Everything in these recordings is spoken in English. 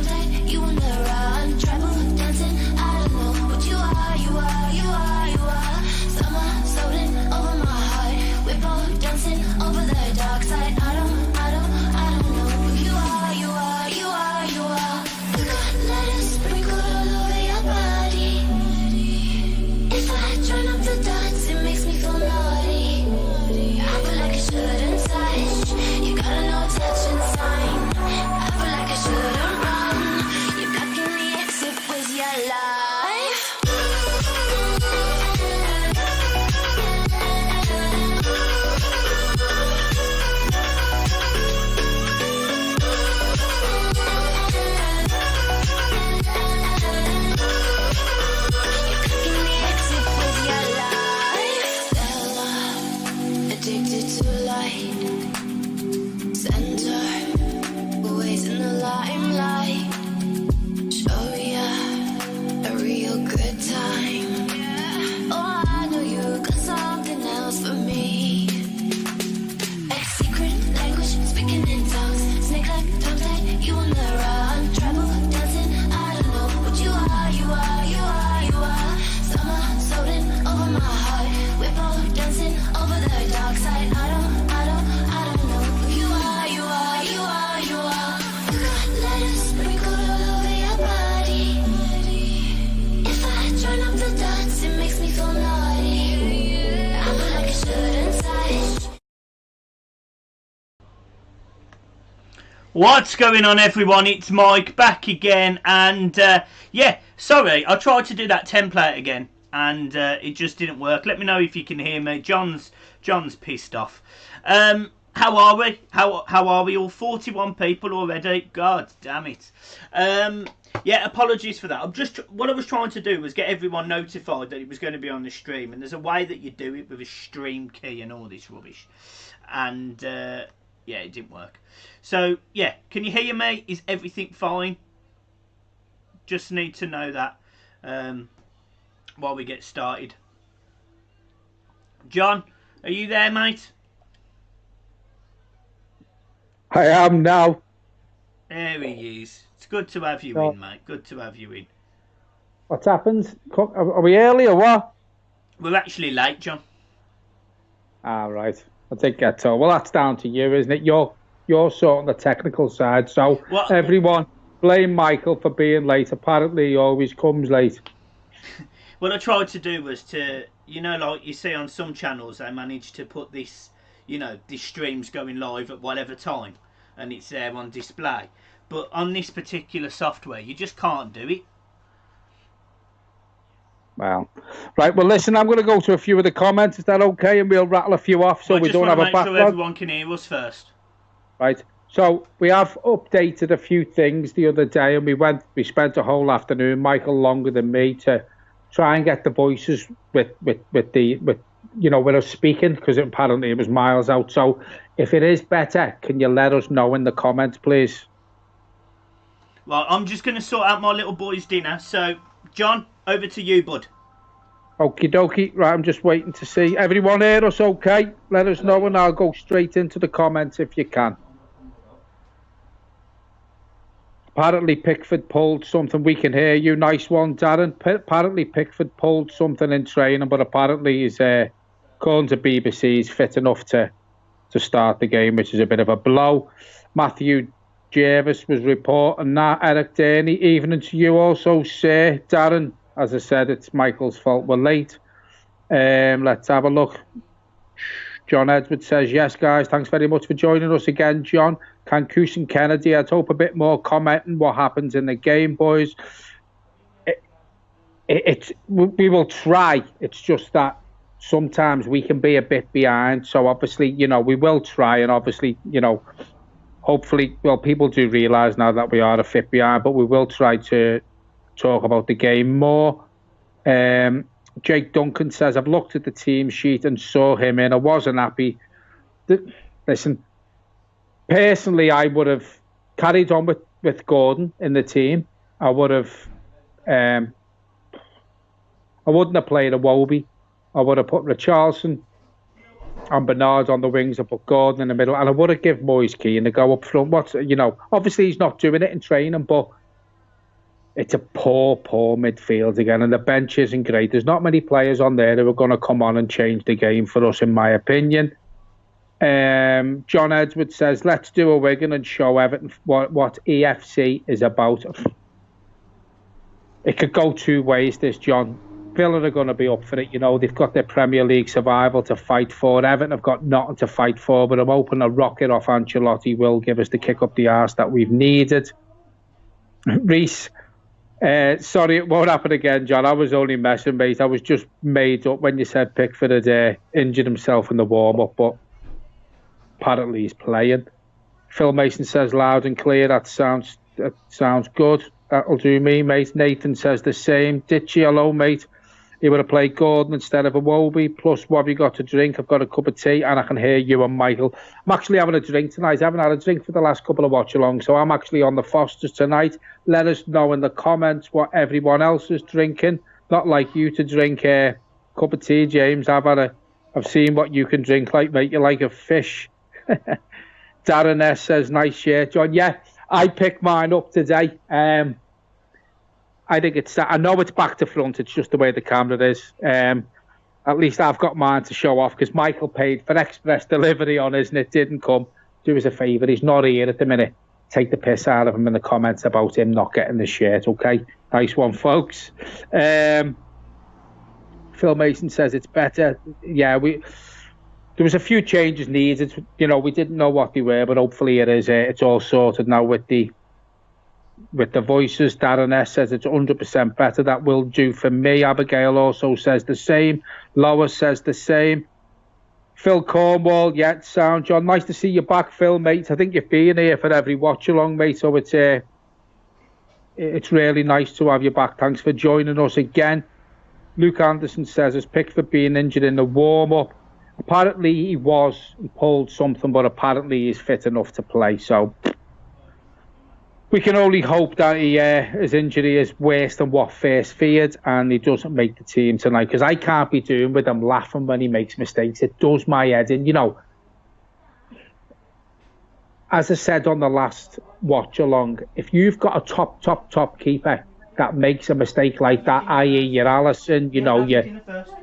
tongue tied, you on the run. Tribal dancing, I don't know what you are, you are, you are, you are. Summer floating over my heart. We're both dancing over the dark side. I don't know who you are, you are, you are, you are. You got letters sprinkled all over your body. If I join up the dots, it makes me feel naughty. I feel like I shouldn't touch. You gotta know touch and sign. I feel like I shouldn't run. You're blocking the exit with your life. You're blocking the exit with your life. Stella, addicted to light. Center, always in the limelight. Show ya a real good time. Oh, I know you got something else for me. Like secret language, speaking in tongues. Snake like tongue tied, you on the run. Tribal dancing, I don't know what you are, you are, you are, you are. Summer floating over my heart. We're both dancing over the dark side. I don't know who you are, you are, you are, you are. You got letters sprinkled all over your body. If I join up the dots, it makes me feel naughty. I feel like I shouldn't touch. What's going on, everyone? It's Mike back again, and yeah, sorry, I tried to do that template again and it just didn't work. Let me know if you can hear me. John's pissed off. How are we? How are we all? 41 people already. God damn it. Yeah, apologies for that. What I was trying to do was get everyone notified that it was going to be on the stream, and there's a way that you do it with a stream key and all this rubbish, and yeah, it didn't work. So yeah, can you hear me? Is everything fine? Just need to know that while we get started. John, are you there, mate? I am now. There he is. It's good to have you in, mate. Good to have you in. What's happened? Are we early or what? We're actually late, John. Ah, right. I did get told. Well, that's down to you, isn't it? You're sorting the technical side. So everyone blame Michael for being late. Apparently, he always comes late. What I tried to do was to, you know, like you see on some channels, they manage to put this, you know, this stream's going live at whatever time, and it's there on display. But on this particular software, you just can't do it. Well, right. Well, listen, I'm going to go to a few of the comments. Is that okay? And we'll rattle a few off so we don't have a backlog. Sure everyone can hear us first. Right. So we have updated a few things the other day, and we spent a whole afternoon, Michael longer than me, to try and get the voices with you know, with us speaking, because apparently it was miles out. So if it is better, can you let us know in the comments, please? Well, I'm just going to sort out my little boy's dinner. So, John, over to you, bud. Okie dokie. Right, I'm just waiting to see. Everyone hear us okay? Let us know and I'll go straight into the comments if you can. Apparently Pickford pulled something. We can hear you. Nice one, Darren. Apparently Pickford pulled something in training, but apparently he's, according to BBC, he's fit enough to start the game, which is a bit of a blow. Matthew Jervis was reporting that. Eric Denny, evening to you also, sir. Darren, as I said, it's Michael's fault we're late. Let's have a look. John Edwards says, yes, guys, thanks very much for joining us again, John. Cancus and Kennedy, I'd hope a bit more commenting what happens in the game, boys. We will try. It's just that sometimes we can be a bit behind. So obviously, you know, we will try, and obviously, you know, hopefully, well, people do realise now that we are a bit behind, but we will try to talk about the game more. Jake Duncan says, I've looked at the team sheet and saw him in. I wasn't happy. Listen, personally, I would have carried on with Gordon in the team. I would have, I wouldn't have played a Wobie. I would have put Richarlison and Bernard on the wings and put Gordon in the middle, and I would have given Moise Keane to go up front. You know, obviously he's not doing it in training, but it's a poor midfield again, and the bench isn't great. There's not many players on there who are going to come on and change the game for us, in my opinion. John Edwards says, let's do a Wigan and show Everton what EFC is about. It could go two ways, this, John. Villa are going to be up for it. They've got their Premier League survival to fight for. Everton have got nothing to fight for, but I'm hoping a rocket off Ancelotti will give us the kick up the arse that we've needed. Reese, sorry, it won't happen again, John. I was only messing, mate. I was just made up when you said Pickford had injured himself in the warm-up, but apparently he's playing. Phil Mason says loud and clear. That sounds good. That'll do me, mate. Nathan says the same. Ditchy, hello, mate. He would have played Gordon instead of Iwobi. Plus, what have you got to drink? I've got a cup of tea, and I can hear you and Michael. I'm actually having a drink tonight. I haven't had a drink for the last couple of watch-alongs, so I'm actually on the Fosters tonight. Let us know in the comments what everyone else is drinking. Not like you to drink a cup of tea, James. I've seen what you can drink like, mate. You're like a fish. Darren S says, nice shirt, John. Yeah, I picked mine up today. I think I know it's back to front. It's just the way the camera is. At least I've got mine to show off because Michael paid for express delivery on his and it didn't come. Do us a favour. He's not here at the minute. Take the piss out of him in the comments about him not getting the shirt, okay? Nice one, folks. Phil Mason says it's better. Yeah, there was a few changes needed. We didn't know what they were, but hopefully it is. It's all sorted now with the voices. Darren S says it's 100% better. That will do for me. Abigail also says the same. Lois says the same. Phil Cornwall, yeah, sound. John, nice to see you back, Phil, mate. I think you've been here for every watch along, mate. So it's really nice to have you back. Thanks for joining us again. Luke Anderson says has Pickford being injured in the warm up. Apparently he pulled something, but apparently he's fit enough to play. So we can only hope that his injury is worse than what first feared and he doesn't make the team tonight, because I can't be doing with him laughing when he makes mistakes. It does my head in. As I said on the last watch along, if you've got a top keeper that makes a mistake like that, i.e. your Alisson, your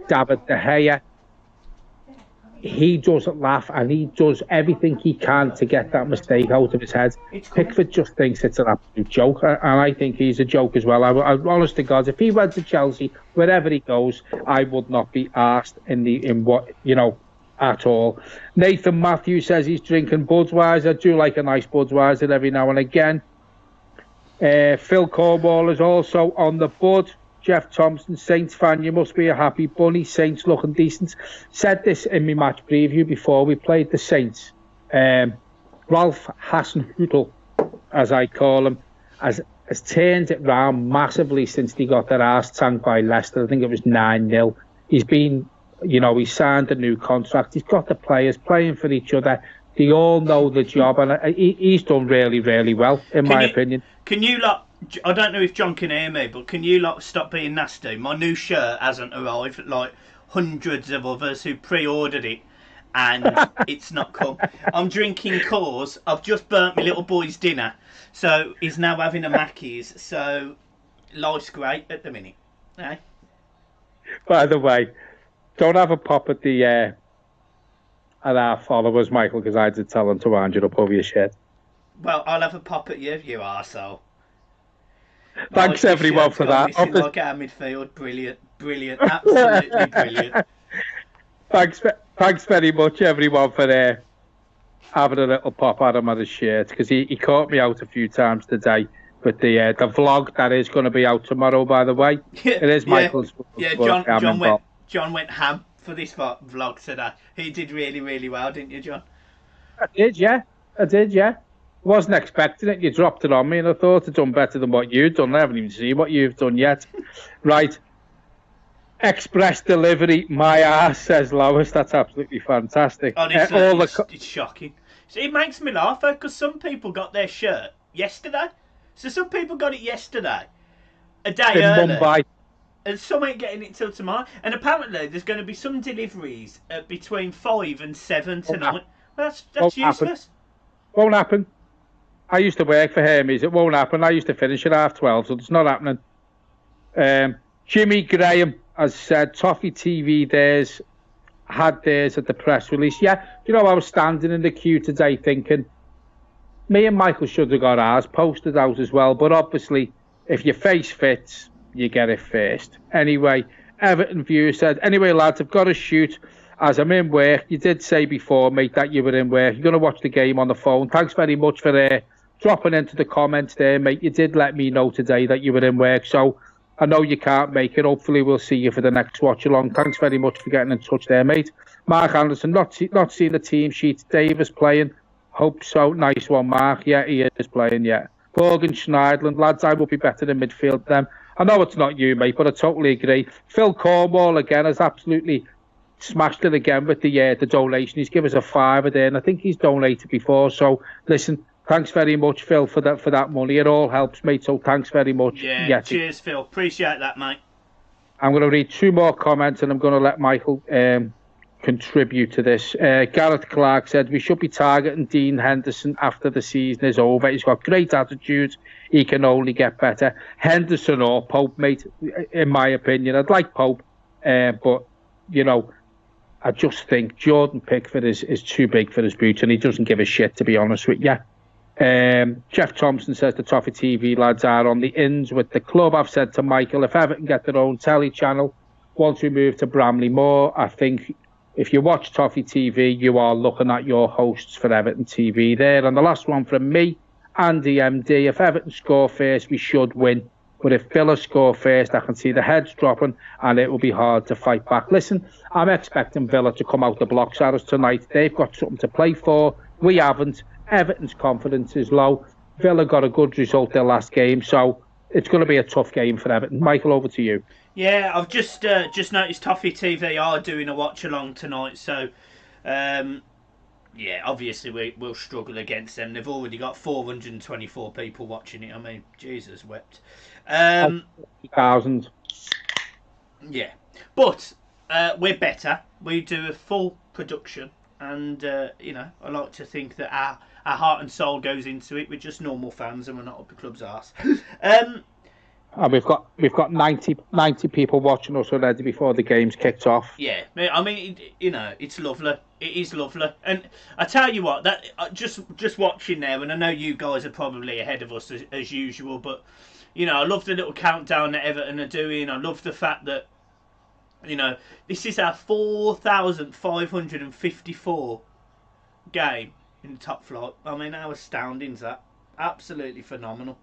David De Gea, he doesn't laugh and he does everything he can to get that mistake out of his head. Pickford just thinks it's an absolute joke, and I think he's a joke as well. I honest to God, if he went to Chelsea, wherever he goes, I would not be asked at all. Nathan Matthews says he's drinking Budweiser. I do like a nice Budweiser every now and again. Phil Cornwall is also on the bud. Jeff Thompson, Saints fan, you must be a happy bunny. Saints looking decent. Said this in my match preview before we played the Saints. Ralph Hasenhüttl, as I call him, has turned it round massively since they got their arse tanked by Leicester. I think it was 9-0. He's been, he signed a new contract. He's got the players playing for each other. They all know the job, and he's done really, really well, in my opinion. Can you I don't know if John can hear me, but can you stop being nasty? My new shirt hasn't arrived, like hundreds of others who pre-ordered it, and it's not come. I'm drinking Coors. I've just burnt my little boy's dinner, so he's now having a Mackey's. So life's great at the minute. Eh? By the way, don't have a pop at our followers, Michael, because I did tell them to wind you up over your shirt. Well, I'll have a pop at you, you arsehole. Thanks everyone for that. Like our midfield, brilliant, absolutely brilliant. Thanks very much everyone for having a little pop at him on his shirt, because he caught me out a few times today. But the vlog that is going to be out tomorrow, by the way, it is Michael's. Yeah, John went ham for this vlog today. He did really, really well, didn't you, John? I did, yeah. Wasn't expecting it. You dropped it on me, and I thought I'd done better than what you'd done. I haven't even seen what you've done yet. Right. Express delivery, my ass, says Lois. That's absolutely fantastic. Honestly, it's shocking. So it makes me laugh, though, because some people got their shirt yesterday. So some people got it yesterday, a day early. Mumbai. And some ain't getting it till tomorrow. And apparently there's going to be some deliveries at between 5 and 7 tonight. Well, that's useless. Won't happen. I used to work for Hermes. It won't happen. I used to finish at 12:30, so it's not happening. Jimmy Graham has said Toffee TV had theirs at the press release. Yeah, you know, I was standing in the queue today thinking, me and Michael should have got ours posted out as well. But obviously, if your face fits, you get it first. Anyway, Everton viewer said, anyway, lads, I've got to shoot as I'm in work. You did say before, mate, that you were in work. You're going to watch the game on the phone. Thanks very much for dropping into the comments there, mate. You did let me know today that you were in work. So I know you can't make it. Hopefully, we'll see you for the next watch along. Thanks very much for getting in touch there, mate. Mark Anderson, not seeing the team sheet. Davis playing. Hope so. Nice one, Mark. Yeah, he is playing, yeah. Morgan Schneidland, lads, I will be better in midfield than them. I know it's not you, mate, but I totally agree. Phil Cornwall, again, has absolutely smashed it again with the donation. He's given us a £5 there, and I think he's donated before. So, listen, thanks very much, Phil, for that money. It all helps, mate, so thanks very much. Yeah, cheers, Phil. Appreciate that, mate. I'm going to read 2 more comments, and I'm going to let Michael contribute to this. Gareth Clark said, we should be targeting Dean Henderson after the season is over. He's got great attitude. He can only get better. Henderson or Pope, mate, in my opinion. I'd like Pope, but, you know, I just think Jordan Pickford is too big for his boots, and he doesn't give a shit, to be honest with you. Jeff Thompson says the Toffee TV lads are on the ins with the club. I've said to Michael, if Everton get their own telly channel once we move to Bramley Moor, I think if you watch Toffee TV, you are looking at your hosts for Everton TV there. And the last one from me, Andy MD, if Everton score first, we should win. But if Villa score first, I can see the heads dropping and it will be hard to fight back. Listen, I'm expecting Villa to come out the blocks at us tonight. They've got something to play for. We haven't. Everton's confidence is low. Villa got a good result their last game, so it's going to be a tough game for Everton. Michael, over to you. Yeah, I've just noticed Toffee TV are doing a watch along tonight, so yeah, obviously we'll struggle against them. They've already got 424 people watching it. I mean, Jesus wept. 1,000. Yeah, but we're better. We do a full production, and you know, I like to think that our heart and soul goes into it. We're just normal fans, and we're not up the club's arse. And we've got 90 people watching us already before the game's kicked off. Yeah, I mean, you know, it's lovely. It is lovely, and I tell you what, that just watching there, and I know you guys are probably ahead of us as usual, but you know, I love the little countdown that Everton are doing. I love the fact that, you know, this is our 4,554 game in the top flight. I mean, how astounding is that? Absolutely phenomenal.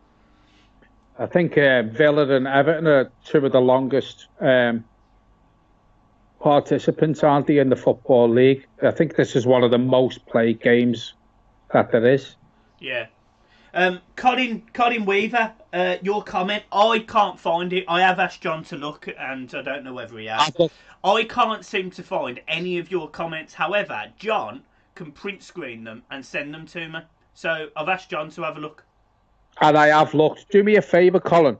I think Villa and Everton are 2 of the longest participants, aren't they, in the Football League? I think this is one of the most played games that there is. Yeah. Colin Weaver, your comment, I can't find it. I have asked John to look, and I don't know whether he has. I can't seem to find any of your comments. However, John can print screen them and send them to me. So I've asked John to have a look. And I have looked. Do me a favour, Colin.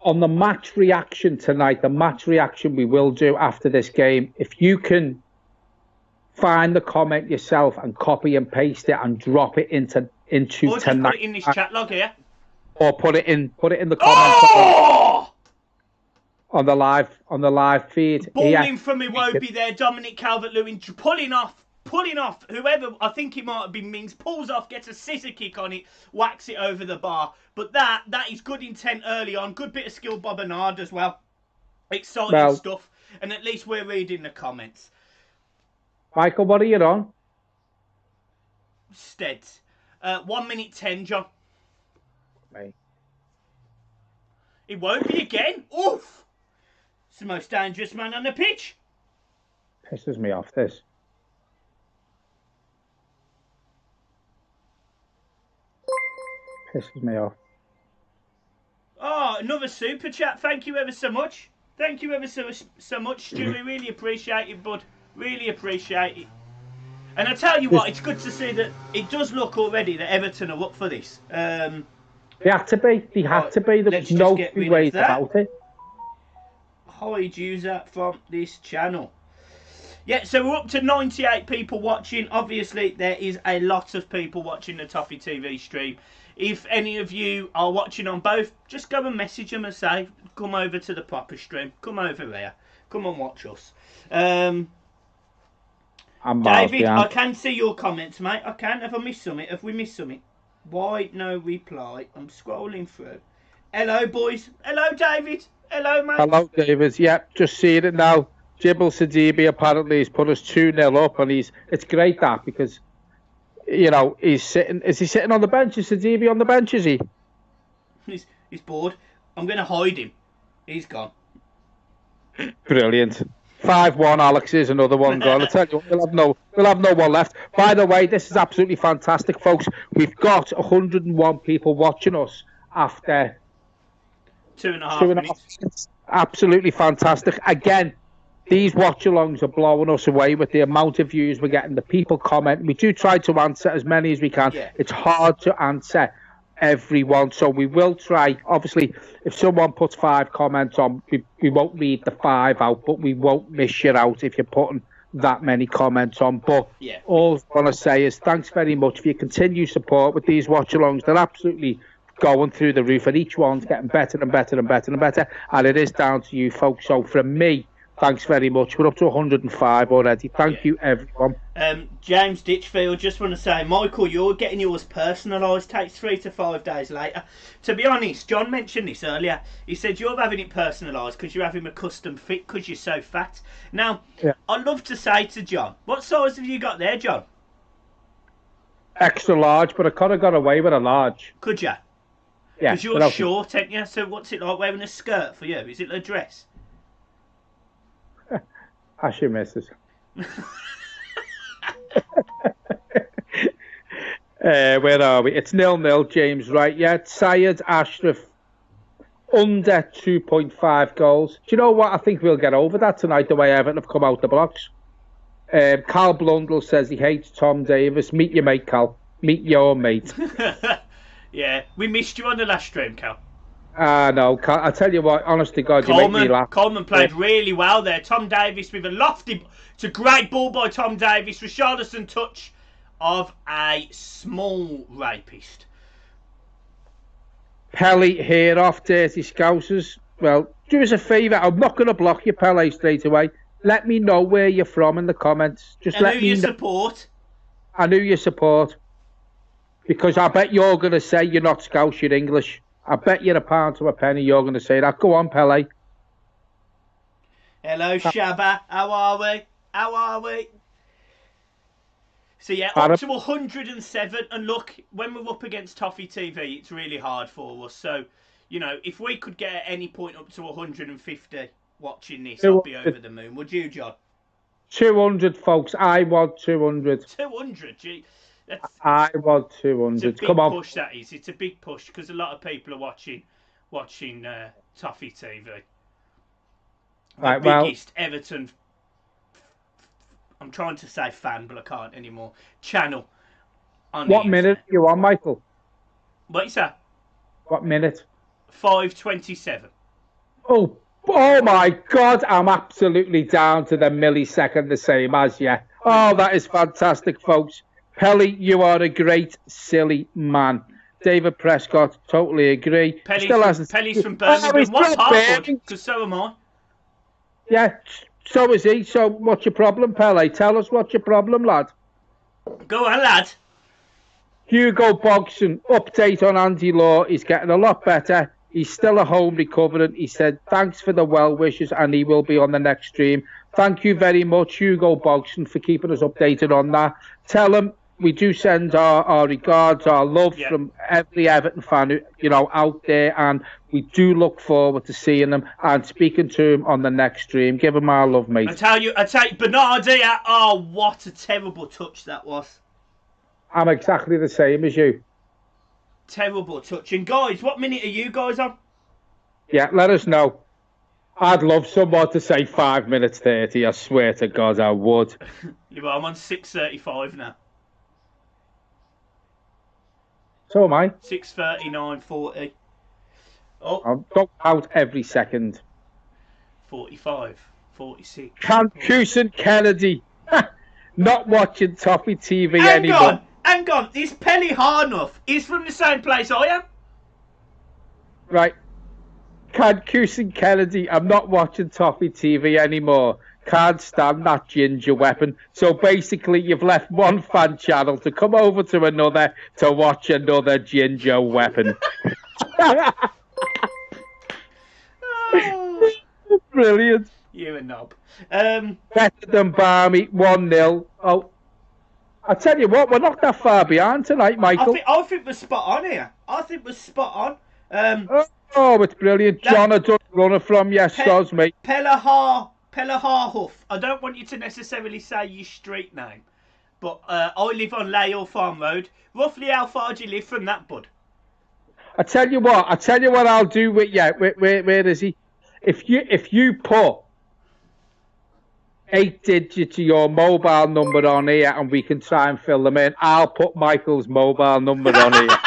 On the match reaction tonight, the match reaction we will do after this game, if you can find the comment yourself and copy and paste it and drop it into or just tonight. Put it in this chat log here. Or put it in the comments on the live feed. Balling from Iwobi there, Dominic Calvert-Lewin pulling off whoever, I think it might have been Mings, pulls off, gets a scissor kick on it, whacks it over the bar. But that is good intent early on, good bit of skill by Bernard as well. Exciting stuff, and at least we're reading the comments. Michael, what are you on? Steads. 1 minute 10, John. Mate. It won't be again. Oof! It's the most dangerous man on the pitch. Pisses me off, this. Pisses me off. Oh, another super chat. Thank you ever so much. Thank you ever so much, Stu. We really appreciate it, bud. Really appreciate it. And I tell you what, it's good to see that it does look already that Everton are up for this. They had to be. They had to be. There was no two ways about it. Hide user from this channel. Yeah, so we're up to 98 people watching. Obviously, there is a lot of people watching the Toffee TV stream. If any of you are watching on both, just go and message them and say, come over to the proper stream. Come over here. Come and watch us. David, I can see your comments, mate. I can. Have I missed something? Have we missed something? Why no reply? I'm scrolling through. Hello, boys. Hello, David. Hello, mate. Hello, David. Yep, just seeing it now. Jibble Sadibi apparently has put us 2-0 up, and it's great that because, you know, he's sitting. Is he sitting on the bench? Is Sadibi on the bench? Is he? He's bored. I'm going to hide him. He's gone. Brilliant. 5-1, Alex is another one gone. I tell you, we'll have no one left. By the way, this is absolutely fantastic, folks. We've got 101 people watching us after 2.5 minutes. Absolutely fantastic. Again, these watch-alongs are blowing us away with the amount of views we're getting, the people comment. We do try to answer as many as we can. Yeah. It's hard to answer everyone, so we will try. Obviously, if someone puts 5 comments on, we won't read the 5 out, but we won't miss you out if you're putting that many comments on. But yeah, all I want to say is thanks very much for your continued support with these watch-alongs. They're absolutely going through the roof, and each one's getting better and better and better and better, and it is down to you folks. So from me, thanks very much. We're up to 105 already. Thank you, everyone. James Ditchfield, just want to say, Michael, you're getting yours personalised. Takes 3 to 5 days later. To be honest, John mentioned this earlier. He said you're having it personalised because you're having a custom fit because you're so fat. Now, yeah. I'd love to say to John, what size have you got there, John? Extra large, but I could have got away with a large. Could you? Yeah. Because you're short, ain't you? So what's it like wearing a skirt for you? Is it a dress? Ask your missus. Where are we? It's 0-0, James, right? Yeah, Syed Ashraf under 2.5 goals. Do you know what? I think we'll get over that tonight, the way Everton have come out the blocks. Carl Blundell says he hates Tom Davis. Meet your mate, Cal. Meet your mate. Yeah, we missed you on the last stream, Cal. No, I tell you what, honest to God, you make me laugh. Coleman played really well there. Tom Davis with a lofty... It's a great ball by Tom Davis. Richarlison touch of a small rapist. Pele here off Dirty Scousers. Well, do us a favour. I'm not going to block you, Pele, straight away. Let me know where you're from in the comments. Just let me know. Support. And who you support. Because I bet you're going to say you're not Scouse, you're English. I bet you're a pound to a penny you're going to say that. Go on, Pele. Hello, Shabba. How are we? How are we? So, yeah, up to 107. And look, when we're up against Toffee TV, it's really hard for us. So, you know, if we could get at any point up to 150 watching this, I'd be over the moon. Would you, John? 200, folks. I want 200. 200? Gee. I want 200. Come on. Push, that is. It's a big push because a lot of people are watching Toffee TV. The biggest Everton, I'm trying to say fan, but I can't anymore, channel on What minute are you on, Michael? What you say? What minute? 5:27. Oh my God, I'm absolutely down to the millisecond, the same as you. Oh, that is fantastic, folks. Pele, you are a great, silly man. David Prescott, totally agree. Pele's from Birmingham. What part? Because so am I. Yeah, so is he. So what's your problem, Pele? Tell us what's your problem, lad. Go on, lad. Hugo Bogson, update on Andy Law. He's getting a lot better. He's still at home recovering. He said, thanks for the well wishes, and he will be on the next stream. Thank you very much, Hugo Bogson, for keeping us updated on that. Tell him we do send our regards, our love from every Everton fan, out there, and we do look forward to seeing them and speaking to him on the next stream. Give him our love, mate. I tell you, Bernard here. Oh, what a terrible touch that was. I'm exactly the same as you. Terrible touch. And guys, what minute are you guys on? Yeah, let us know. I'd love someone to say 5 minutes 30. I swear to God, I would. Yeah, but I'm on 6:35 now. So am I. 6:39:40. Oh. I'll go out every second. 45. 46. Can Cusan Kennedy not watching Toffee TV Hang anymore? Hang on. Is Pelly Harnuff? He's from the same place I am. Right. Can Cusan Kennedy, I'm not watching Toffee TV anymore. Can't stand that ginger weapon. So basically, you've left one fan channel to come over to another to watch another ginger weapon. Oh, Brilliant. you're a knob. Better than Barmy, 1-0. Oh, I tell you what, we're not that far behind tonight, Michael. I think we're spot on here. I think we're spot on. Oh, it's brilliant. John, I done runner from yes, soz, mate. Pelahar Huff. I don't want you to necessarily say your street name, but I live on Layle Farm Road. Roughly how far do you live from that, bud? I tell you what I'll do with you. Where is he? If you put 8 digits of your mobile number on here and we can try and fill them in, I'll put Michael's mobile number on here.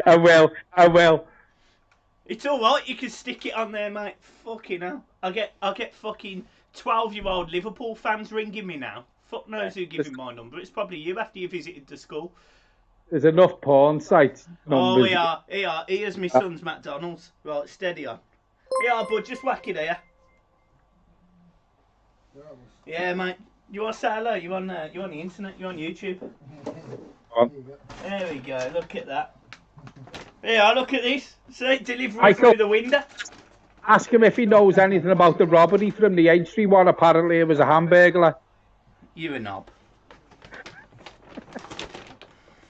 I will. It's alright, you can stick it on there, mate. Fucking hell. I'll get fucking 12-year-old Liverpool fans ringing me now. Fuck knows who gave me my number. It's probably you after you visited the school. There's enough porn site numbers. Oh, here's my son's McDonald's. Right, steady on. Yeah, bud, just whack it here. Yeah, mate. You want to say hello? You on the internet? You on YouTube? There we go. Look at that. Yeah, look at this. See, delivery through the window. Ask him if he knows anything about the robbery from the Aintree one. Apparently, it was a hamburglar. You a knob.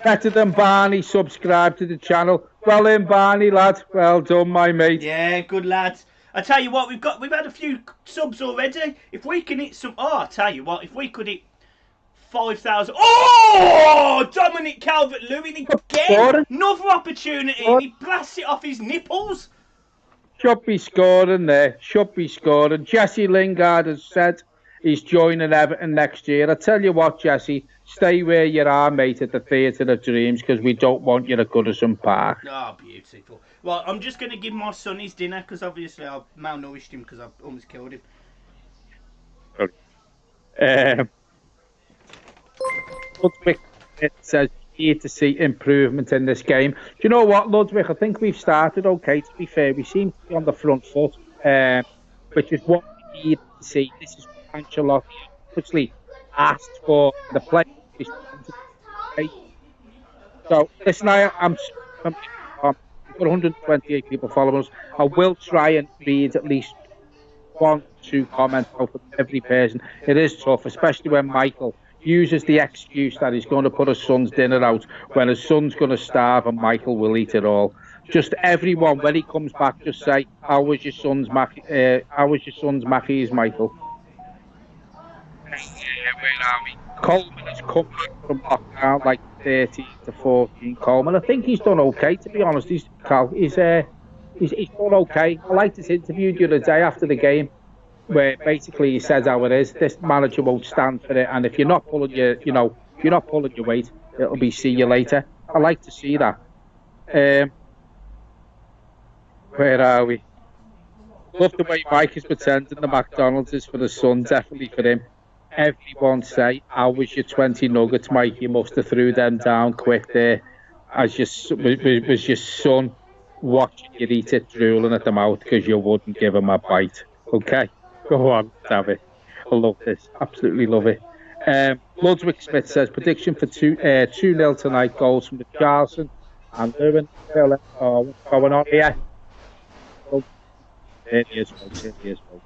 Better than Barney. Subscribe to the channel. Well in, Barney, lad. Well done, my mate. Yeah, good lads. I tell you what, we've had a few subs already. If we can hit some, I tell you what, if we could hit 5,000. Oh, Dominic Calvert-Lewin again. Another opportunity. He blasts it off his nipples. Should be scoring there. Should be scoring. Jesse Lingard has said he's joining Everton next year. I tell you what, Jesse, stay where you are, mate, at the Theatre of Dreams, because we don't want you at Goodison Park. Oh, beautiful. Right, I'm just going to give my son his dinner, because obviously I've malnourished him because I've almost killed him. Ludwig says you need to see improvement in this game. Do you know what, Ludwig? I think we've started okay, to be fair. We seem to be on the front foot, which is what we need to see. This is what Ancelotti obviously asked for the play. So, listen, I'm we've got 128 people following us. I will try and read at least 1-2 comments out of every person. It is tough, especially when Michael uses the excuse that he's going to put his son's dinner out when his son's going to starve and Michael will eat it all. Just everyone, when he comes back, just say, how was your son's Mackies, Michael? Where are we? Coleman has come back from lockdown like 13 to 14. Coleman, I think he's done okay, to be honest. He's done okay. I liked his interview the other day after the game, where basically he says how it is. This manager won't stand for it, and if you're not pulling your, if you're not pulling your weight, it'll be see you later. I like to see that. Where are we? Love the way Mike is pretending the McDonald's is for the son, definitely for him. Everyone say, how was your 20 nuggets, Mike? You must have threw them down quick there. Was your son watching you eat it, drooling at the mouth because you wouldn't give him a bite? Okay, go on, have it. I love this, absolutely love it. Ludwig Smith says, prediction for 2-0 tonight, goals from the Charleston and Lewin. Oh, what's going on here? Oh, there he is, folks, there he is, folks.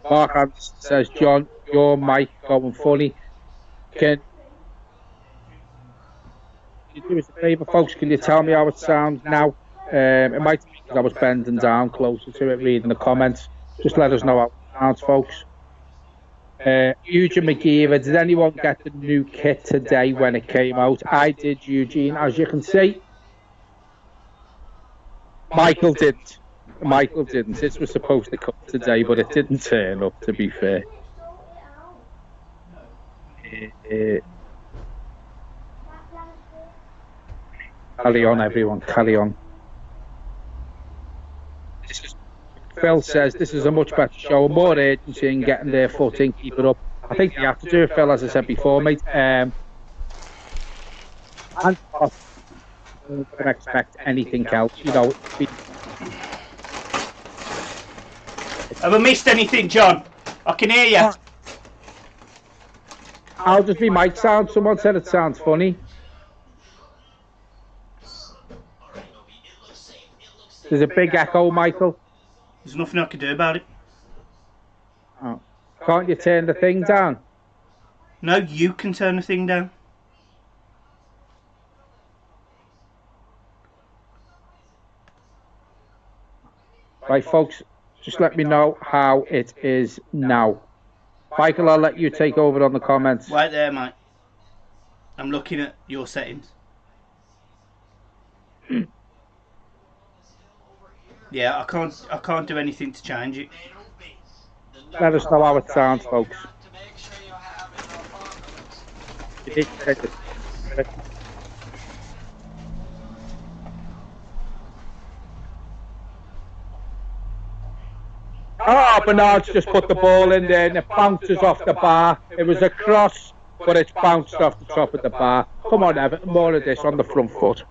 Mark Anderson says, John, your mic going funny. Can you do us a favour, folks? Can you tell me how it sounds now? It might be because I was bending down closer to it, reading the comments. Just let us know how it sounds, folks. Eugene McGeever, did anyone get the new kit today when it came out? I did, Eugene. As you can see, Michael didn't. This was supposed to come today, but it didn't turn up, to be fair. Carry on, everyone. Carry on. Phil says this is a much better show, more urgency in getting their foot in, keep it up. I think they have to do it, Phil, as I said before, mate. And I don't expect anything else, you know. Have I missed anything, John? I can hear you. How does my mic sound? Someone said it sounds funny. There's a big echo, Michael. There's nothing I can do about it. Oh. Can't you turn the thing down? No, you can turn the thing down. Right, folks, just let me know how it is now. Michael, I'll let you take over on the comments. Right there, mate. I'm looking at your settings. Yeah, I can't do anything to change it. Let us know how it sounds, folks. Ah, Bernard's just put the ball in there and it bounces off the bar. It was a cross, but it's bounced off the top of the bar. Come on, Everton, more of this on the front foot.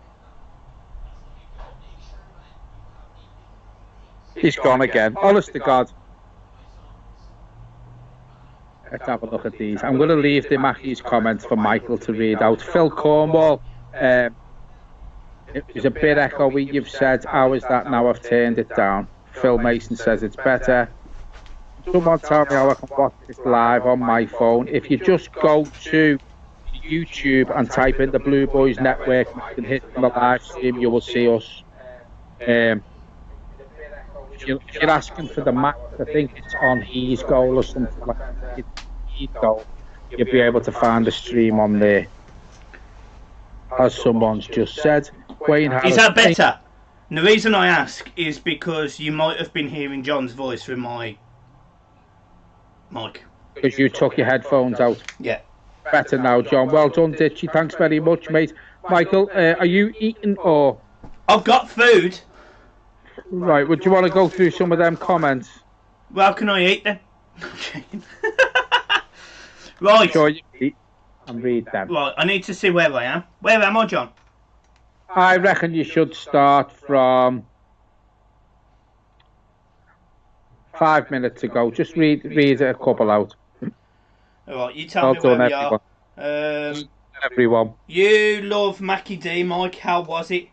He's gone again. Honest to God. Let's have a look at these. I'm going to leave the Mackey's comments for Michael to read out. Phil Cornwall. It was a bit echoey. You've said, how is that now? I've turned it down. Phil Mason says it's better. Someone tell me how I can watch this live on my phone. If you just go to YouTube and type in the Blue Boys Network and hit the live stream, you will see us. If you're asking for the match, I think it's on He's Goal or something like that. He's Goal. You'll be able to find the stream on there. As someone's just said. Wayne Harris, is that better? And the reason I ask is because you might have been hearing John's voice through my mic. Because you took your headphones out. Yeah. Better now, John. Well done, Ditchy. Thanks very much, mate. Michael, are you eating or... I've got food. Right, would you want to go through some of them comments? Well, can I eat then? Right. Sure you eat and read them. Right, I need to see where I am. Where am I, John? I reckon you should start from 5 minutes ago. Just read a couple out. Alright, you tell me where we are. Everyone. You love Mackie D, Mike. How was it?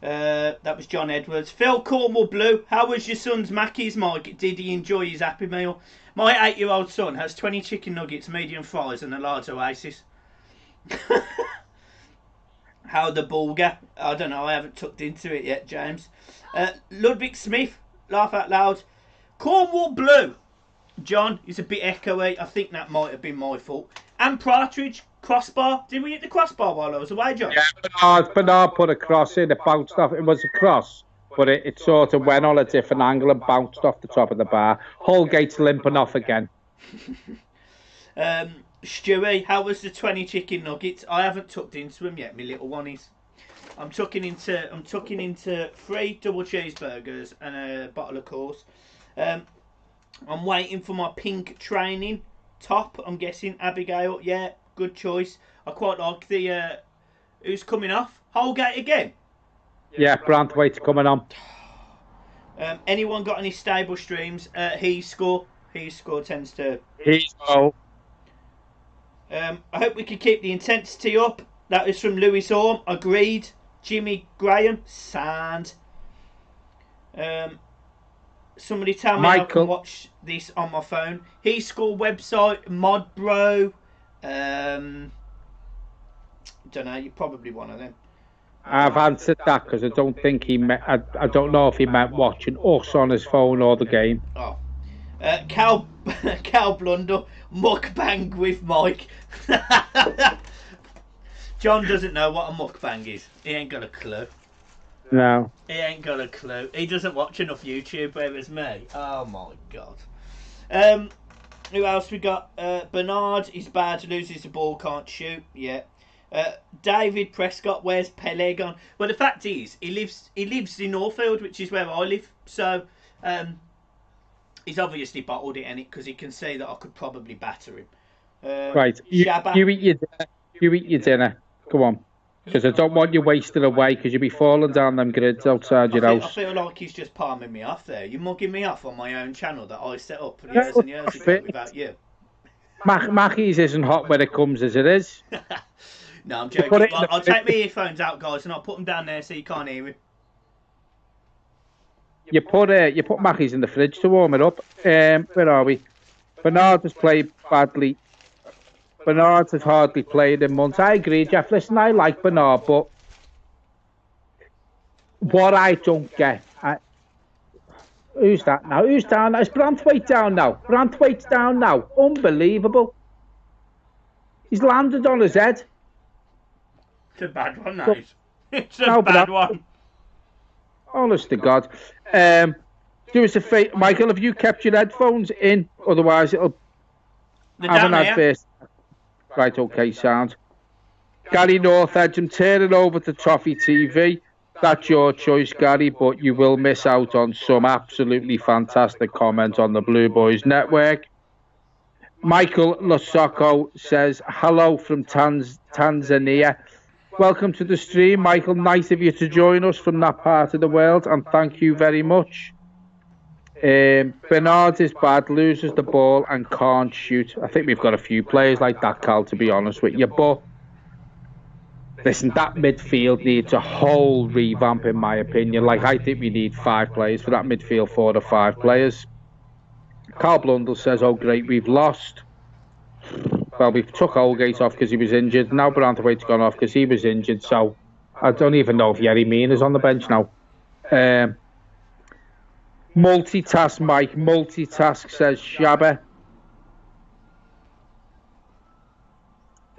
That was John Edwards. Phil Cornwall Blue. How was your son's Mackey's, Mike? Did he enjoy his Happy Meal? My 8-year-old son has 20 chicken nuggets, medium fries and a large Oasis. How the bulga? I don't know. I haven't tucked into it yet, James. Ludwig Smith. Laugh out loud. Cornwall Blue. John is a bit echoey. I think that might have been my fault. And Partridge. Crossbar. Did we hit the crossbar while I was away, John? Yeah, Bernard put a cross in. It bounced off. It was a cross, but it sort of went on a different angle and bounced off the top of the bar. Holgate's limping off again. Stewie, how was the 20 chicken nuggets? I haven't tucked into them yet, my little one is. I'm tucking into 3 double cheeseburgers and a bottle of course. I'm waiting for my pink training top. I'm guessing Abigail. Yeah, good choice. I quite like the who's coming off. Holgate again. Yeah, Brantwaite's coming on. Anyone got any stable streams? He score tends to. He's oh. I hope we can keep the intensity up. That is from Lewis Orme. Agreed. Jimmy Graham. Sand. Somebody tell me I can watch this on my phone. He Score website. Modbro. Don't know. You're probably one of them. I've answered that because I don't think he meant. I don't know if he meant watching us on his phone or the game. Oh. Cal Blunder, mukbang with Mike. John doesn't know what a mukbang is. He ain't got a clue. No. He ain't got a clue. He doesn't watch enough YouTube, whereas me. Oh my god. Who else we got? Bernard is bad, loses the ball, can't shoot. Yeah. David Prescott, where's Pele gone? Well, the fact is, he lives in Northfield, which is where I live. So he's obviously bottled it, because he can see that I could probably batter him. Right, you eat your dinner. You eat your dinner. Come on, because I don't want you wasted away, because you'll be falling down them grids outside your house. I feel like he's just palming me off there. You're mugging me off on my own channel that I set up years and years ago without you. Mackey's isn't hot when it comes as it is. No, I'm joking. I'll take my earphones out, guys, and I'll put them down there so you can't hear me. You put Mackey's in the fridge to warm it up. Where are we? Bernard has played badly. Bernard has hardly played in months. I agree, Jeff. Listen, I like Bernard, but what I don't get... who's that now? Who's down now? Is Branthwaite down now? Branthwaite's down now. Unbelievable. He's landed on his head. It's a bad one, that is. It's a bad one. Honest to God. Do us a favour. Michael, have you kept your headphones in? Otherwise, it'll... have an advert. Right, okay, sound. Gary Northedge, I'm turning over to Toffee TV. That's your choice, Gary, but you will miss out on some absolutely fantastic comments on the Blue Boys Network. Michael Losocco says, hello from Tanzania. Welcome to the stream, Michael. Nice of you to join us from that part of the world, and thank you very much. Bernard is bad, loses the ball and can't shoot. I think we've got a few players like that, Cal, to be honest with you. But listen, that midfield needs a whole revamp, in my opinion. Like, I think we need 5 players for that midfield, 4 to 5 players. Carl Blundell says, oh, great, we've lost. Well, we took Holgate off because he was injured. Now Branthwaite's gone off because he was injured. So I don't even know if Yerry Mean is on the bench now. Multitask Mike, multitask says Shabba.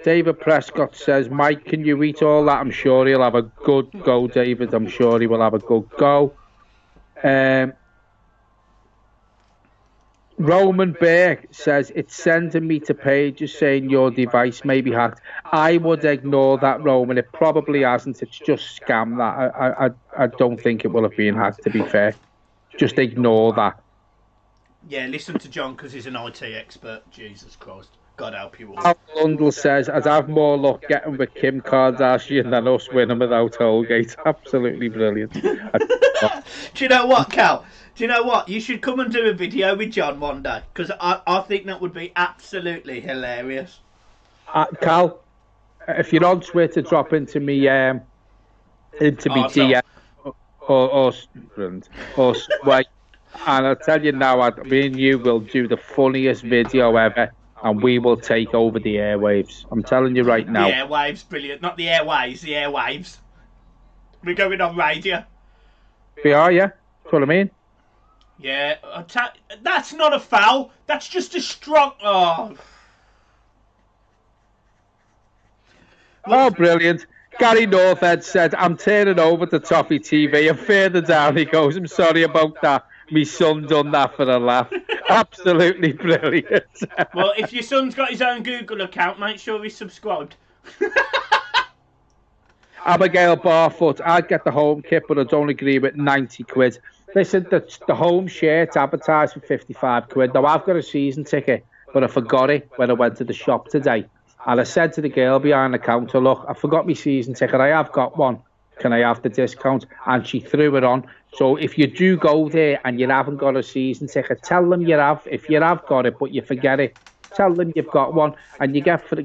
David Prescott says, Mike, can you eat all that? I'm sure he'll have a good go, David. I'm sure he will have a good go. Roman Burke says, it's sending me to pages saying your device may be hacked. I would ignore that, Roman. It probably hasn't. It's just scam that. I don't think it will have been hacked, to be fair. Just ignore that. Yeah, listen to John because he's an IT expert. Jesus Christ. God help you all. Al Lundell says, I'd have more luck getting with Kim Kardashian than us winning without Holgate. Absolutely brilliant. Do you know what, Cal? Do you know what? You should come and do a video with John one day because I think that would be absolutely hilarious. Cal, if you're on Twitter, drop into me DM or Sway, and I'll tell you now, me and you will do the funniest video ever, and we will take over the airwaves. I'm telling you right now. The airwaves, brilliant. Not the airways, the airwaves. We're going on radio. We are, yeah. That's what I mean. Yeah, that's not a foul. That's just a strong... Oh, brilliant. Gary Northhead said, I'm turning over to Toffee TV. And further down he goes, I'm sorry about that. My son done that for a laugh. Absolutely brilliant. Well, if your son's got his own Google account, make sure he's subscribed. Abigail Barfoot, I'd get the home kit, but I don't agree with 90 quid. Listen, the home shirt's advertised for 55 quid. Now, I've got a season ticket, but I forgot it when I went to the shop today. And I said to the girl behind the counter, look, I forgot my season ticket. I have got one. Can I have the discount? And she threw it on. So if you do go there and you haven't got a season ticket, tell them you have. If you have got it, but you forget it, tell them you've got one. And you get it for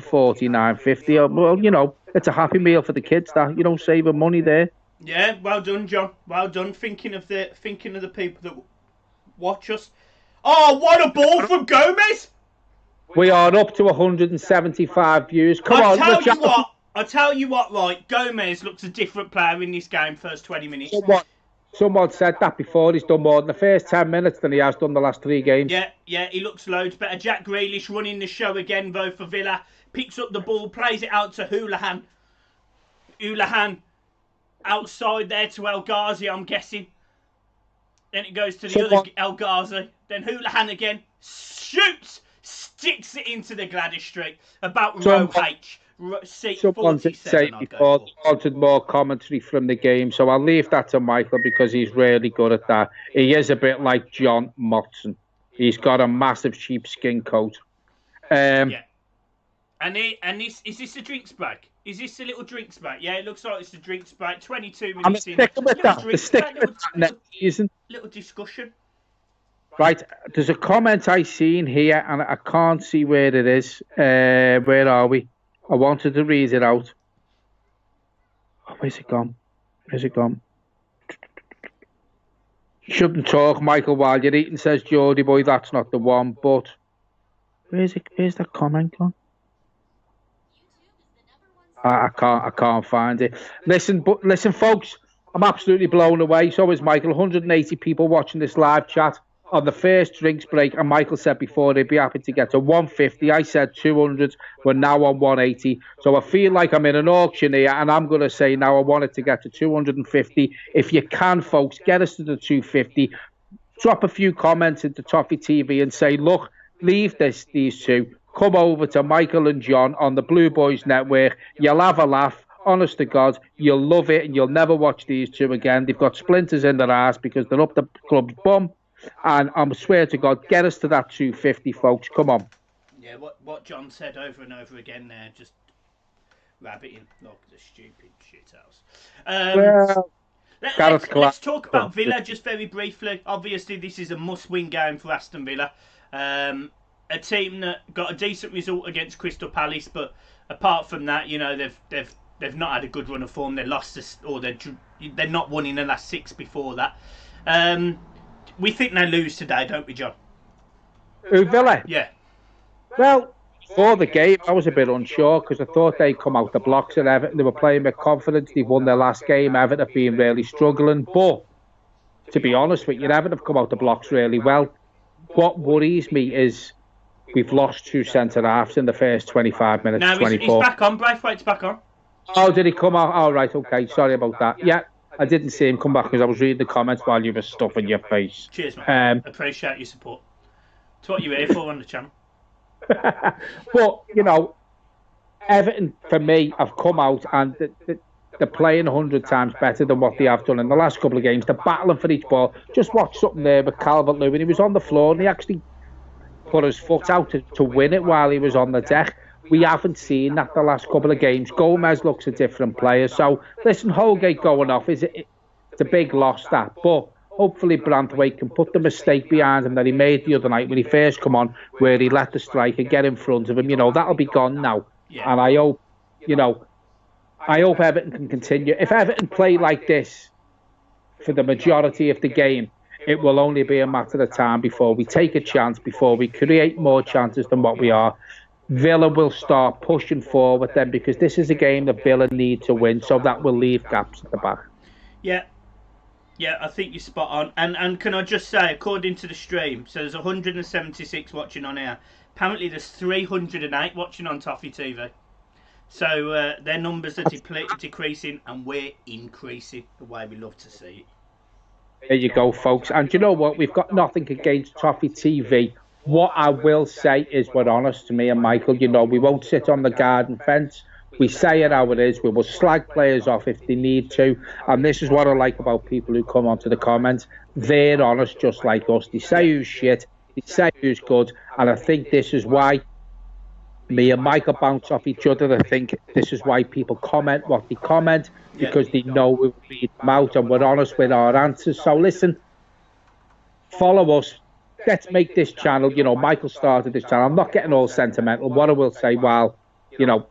$49.50. Well, you know, it's a happy meal for the kids, that, you know, saving money there. Yeah, well done, John. Well done. Thinking of the people that watch us. Oh, what a ball from Gomez! We are up to 175 views. Come on, I tell you what, right? Gomez looks a different player in this game. First 20 minutes. Someone said that before. He's done more in the first 10 minutes than he has done the last 3 games. Yeah, he looks loads better. Jack Grealish running the show again, though, for Villa. Picks up the ball, plays it out to Houlihan. Outside there to El Ghazi, I'm guessing. Then it goes to the other El Ghazi. Then Houlihan again. Shoots! Sticks it into the Gladys Street. About row H. Seat Someone did say 47, I'd go before for. they wanted more commentary from the game, so I'll leave that to Michael because he's really good at that. He is a bit like John Motson. He's got a massive sheepskin coat. Yeah. And is this a drinks break? Is this a little drinks break? Yeah, it looks like it's a drinks break. 22 I'm minutes in. sticking with Little that. drinks Sticking break, with that next season. little discussion. Right, there's a comment I seen here, and I can't see where it is. Where are we? I wanted to read it out. Oh, where's it gone? Where's it gone? Shouldn't talk, Michael, while you're eating, says Geordie boy. That's not the one, but where's it? Where's that comment gone? I can't find it. Listen, folks, I'm absolutely blown away. So is Michael. 180 people watching this live chat on the first drinks break, and Michael said before they'd be happy to get to 150. I said 200. We're now on 180. So I feel like I'm in an auction here, and I'm going to say now I want it to get to 250. If you can, folks, get us to the 250. Drop a few comments into Toffee TV and say, look, leave these two. Come over to Michael and John on the Blue Boys Network. You'll have a laugh. Honest to God, you'll love it, and you'll never watch these two again. They've got splinters in their ass because they're up the club's bum. And I swear to God, get us to that 250, folks. Come on. Yeah, what John said over and over again there, just rabbiting like the stupid shithouse. Let's talk about Villa just very briefly. Obviously, this is a must-win game for Aston Villa. A team that got a decent result against Crystal Palace, but apart from that, you know, they've not had a good run of form. They lost this, or they're not won in the last 6 before that. We think they lose today, don't we, John? Villa? Yeah. Well, for the game, I was a bit unsure because I thought they'd come out the blocks at Everton. They were playing with confidence. They won their last game. Everton have been really struggling. But, to be honest with you, Everton have come out the blocks really well. What worries me is we've lost 2 centre-halves in the first 25 minutes, no, 24. He's back on. Braithwaite's back on. Oh, did he come out? Oh, right, okay. Sorry about that. Yeah, I didn't see him come back because I was reading the comments while you were stuffing your face. Cheers, man. Appreciate your support. It's what you're here for on the channel. But, you know, Everton, for me, have come out and they're playing 100 times better than what they have done in the last couple of games. They're battling for each ball. Just watch something there with Calvert-Lewin. He was on the floor and he actually put his foot out to win it while he was on the deck. We haven't seen that the last couple of games. Gomez looks a different player. So, listen, Holgate going off, it's a big loss, that. But hopefully Braithwaite can put the mistake behind him that he made the other night when he first come on, where he let the striker get in front of him. You know, that'll be gone now. Yeah. And I hope, I hope Everton can continue. If Everton play like this for the majority of the game, it will only be a matter of time before we take a chance, before we create more chances than what we are. Villa will start pushing forward then, because this is a game that Villa need to win, so that will leave gaps at the back. Yeah, I think you're spot on. And can I just say, according to the stream, so there's 176 watching on here. Apparently there's 308 watching on Toffee TV. So their numbers are decreasing and we're increasing the way we love to see it. There you go, folks. And you know what? We've got nothing against Toffee TV. What I will say is we're honest, to me and Michael. You know, we won't sit on the garden fence. We say it how it is. We will slag players off if they need to. And this is what I like about people who come onto the comments. They're honest just like us. They say who's shit. They say who's good. And I think this is why me and Michael bounce off each other. I think this is why people comment what they comment, because they know we'll read them out and we're honest with our answers. So listen, follow us. Let's make this channel, you know, Michael started this channel. I'm not getting all sentimental. What I will say, while, you know,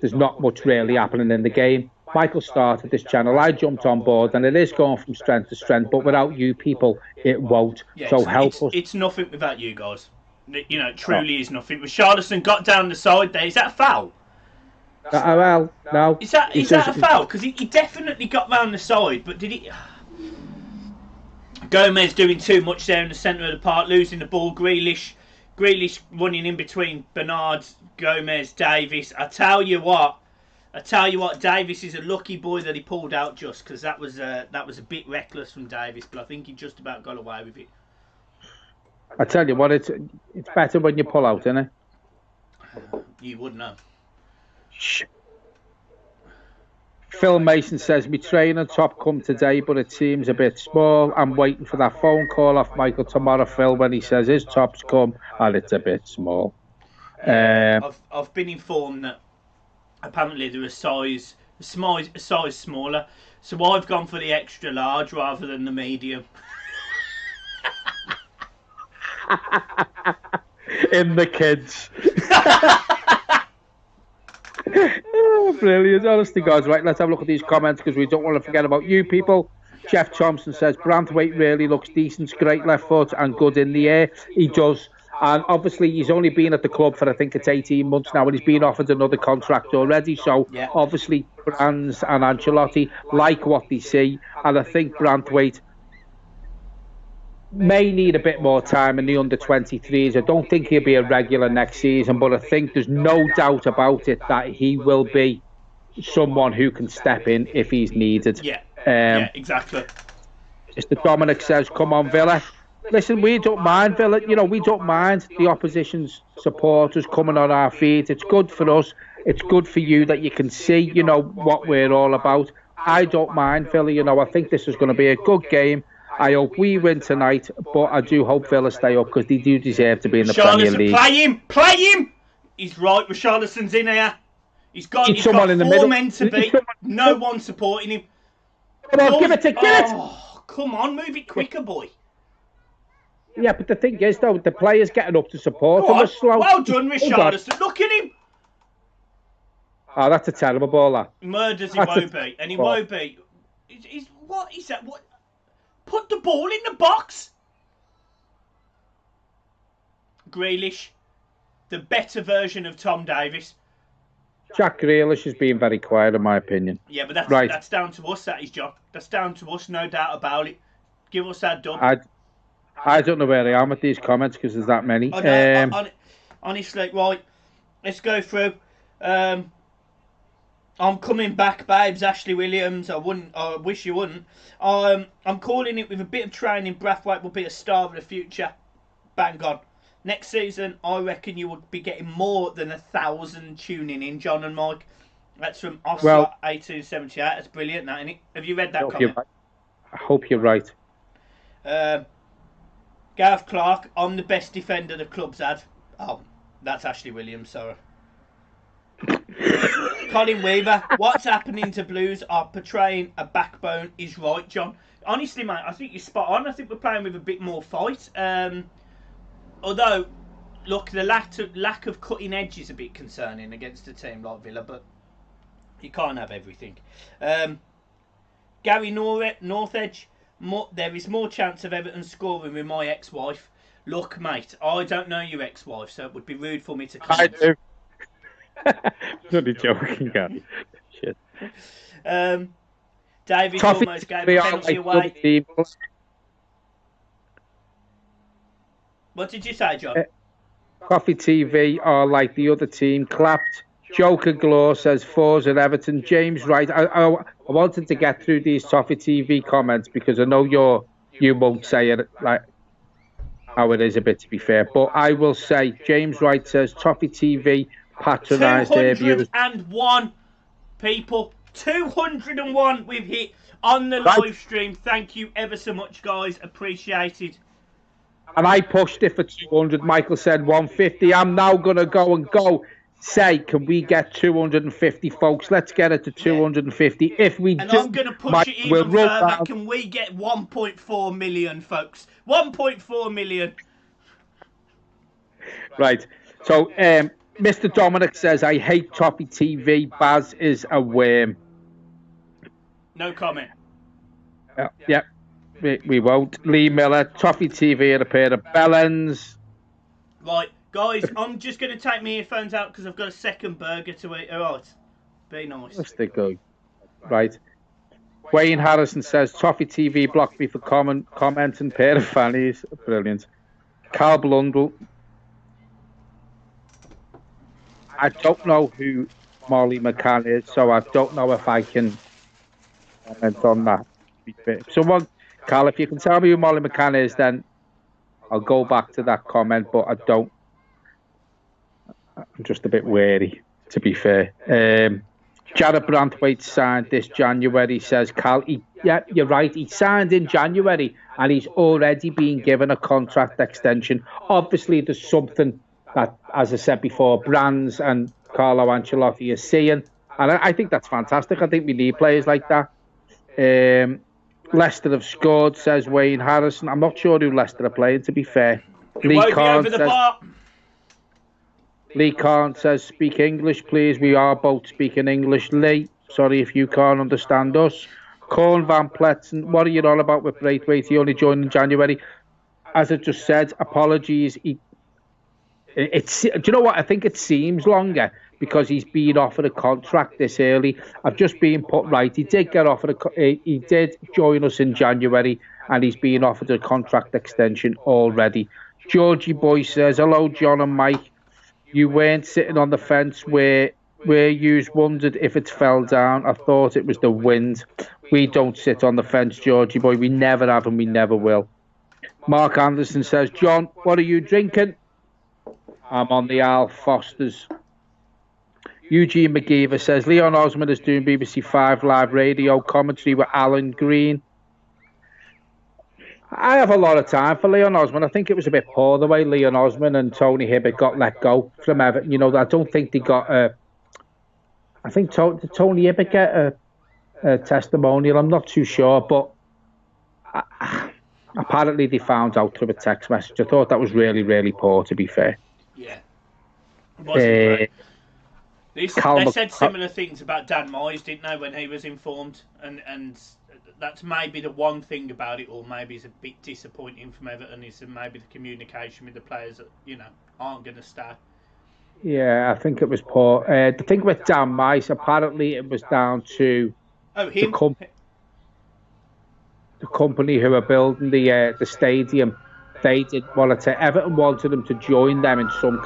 there's not much really happening in the game, Michael started this channel. I jumped on board, and it is going from strength to strength. But without you people, it won't. So help us. It's nothing without you guys. You know, it truly is nothing. Richarlison got down the side there. Is that a foul? Well, no. Is that a foul? Because he definitely got round the side, but did he? Gomez doing too much there in the centre of the park, losing the ball. Grealish running in between Bernard, Gomez, Davis. I tell you what, Davis is a lucky boy that he pulled out just, because that was a bit reckless from Davis, but I think he just about got away with it. I tell you what, it's better when you pull out, isn't it? You would know. Phil Mason says, "Me training top come today, but it seems a bit small. I'm waiting for that phone call off Michael tomorrow, Phil, when he says his top's come and it's a bit small." I've been informed that apparently they're a size smaller, so I've gone for the extra large rather than the medium. In the kids. Oh, brilliant. Honestly, guys, right, let's have a look at these comments because we don't want to forget about you people. Jeff Thompson says, Branthwaite really looks decent, great left foot and good in the air. He does. And obviously, he's only been at the club for, I think it's 18 months now, and he's been offered another contract already. So, obviously, Brands and Ancelotti like what they see. And I think Branthwaite may need a bit more time in the under-23s. I don't think he'll be a regular next season, but I think there's no doubt about it that he will be someone who can step in if he's needed. Yeah, exactly. Mr. Dominic says, come on, Villa. Listen, we don't mind, Villa. You know, we don't mind the opposition's supporters coming on our feet. It's good for us. It's good for you that you can see, you know, what we're all about. I don't mind, Villa. You know, I think this is going to be a good game. I hope we win tonight, but I do hope Villa stay up because they do deserve to be in the Premier League. Play him! He's right, Richarlison's in here. He's got someone in the middle. Men to beat. No one supporting him. Come on, give it. Oh, come on, move it quicker, boy. Yeah, but the thing is, though, the players getting up to support him are slow. Well done, Richarlison. Look at him. Oh, that's a terrible ball, that. Murders Iwobi, and Iwobi. What is that? What? Put the ball in the box. Grealish, the better version of Tom Davies. Jack Grealish has been very quiet, in my opinion. Yeah, but that's down to us, that is, John. That's down to us, no doubt about it. Give us that dub. I don't know where I am with these comments because there's that many. Honestly, right, let's go through. I'm coming back, babes. Ashley Williams. I wish you wouldn't. I'm calling it with a bit of training. Brathwaite will be a star of the future. Bang on. Next season, I reckon you would be getting more than 1,000 tuning in, John and Mike. That's from Oscar 1878. That's brilliant, that, isn't it? Have you read that comment? I hope you're right. Gareth Clark, I'm the best defender the club's had. Oh, that's Ashley Williams, sorry. Colin Weaver, what's happening to Blues are portraying a backbone is right, John. Honestly, mate, I think you're spot on. I think we're playing with a bit more fight. Although, look, the lack of cutting edge is a bit concerning against a team like Villa, but you can't have everything. Gary Northedge, there is more chance of Everton scoring with my ex-wife. Look, mate, I don't know your ex-wife, so it would be rude for me to comment. I do. I'm only joking, Gary. Shit. David almost gave a penalty away. What did you say, John? Coffee TV are like the other team. Clapped. Joker Glaw says Forza Everton. James Wright. I wanted to get through these Toffee TV comments because I know you won't say it like how it is a bit, to be fair. But I will say, James Wright says Toffee TV patronised their viewers. 201 people. 201 we've hit on the live stream. Thank you ever so much, guys. Appreciated. And I pushed it for 200. Michael said 150. I'm now going to go say, can we get 250, folks? Let's get it to 250. Yeah. If we and do, I'm going to push it even further. Can we get 1.4 million, folks? 1.4 million. Right. So, Mr. Dominic says, I hate Toppy TV. Baz is a worm. No comment. Yeah. We won't. Lee Miller, Toffee TV and a pair of bellends. Right, guys, I'm just going to take my earphones out because I've got a second burger to eat. All right, be nice. Let's go. Right. Wayne Harrison says, Toffee TV blocked me for commenting, pair of fannies. Brilliant. Carl Blundell. I don't know who Molly McCann is, so I don't know if I can comment on that. Someone... Carl, if you can tell me who Molly McCann is, then I'll go back to that comment, but I don't. I'm just a bit wary, to be fair. Jared Branthwaite signed this January, says Cal. Yeah, you're right. He signed in January and he's already been given a contract extension. Obviously, there's something that, as I said before, Brands and Carlo Ancelotti are seeing. And I think that's fantastic. I think we need players like that. Leicester have scored, says Wayne Harrison. I'm not sure who Leicester are playing, to be fair. Lee Kahn says, speak English, please. We are both speaking English. Lee, sorry if you can't understand us. Corn Van Pletzen, what are you on about with Braithwaite? He only joined in January. As I just said, apologies. Do you know what? I think it seems longer because he's been offered a contract this early. I've just been put right. He did get offered he did join us in January, and he's been offered a contract extension already. Georgie Boy says, hello, John and Mike. You weren't sitting on the fence where you wondered if it fell down. I thought it was the wind. We don't sit on the fence, Georgie Boy. We never have and we never will. Mark Anderson says, John, what are you drinking? I'm on the Al Fosters. Eugene McGeever says, Leon Osman is doing BBC 5 live radio commentary with Alan Green. I have a lot of time for Leon Osman. I think it was a bit poor the way Leon Osman and Tony Hibbert got let go from Everton. You know, I don't think they got I think did Tony Hibbert get a testimonial? I'm not too sure, but apparently they found out through a text message. I thought that was really, really poor, to be fair. Yeah. It wasn't great. They said similar things about Dan Moyes, didn't they, when he was informed? And that's maybe the one thing about it, or maybe it's a bit disappointing from Everton, is maybe the communication with the players that, aren't going to stay. Yeah, I think it was poor. The thing with Dan Moyes, apparently it was down to him? The company who are building the stadium. They didn't want to. Everton wanted them to join them in some.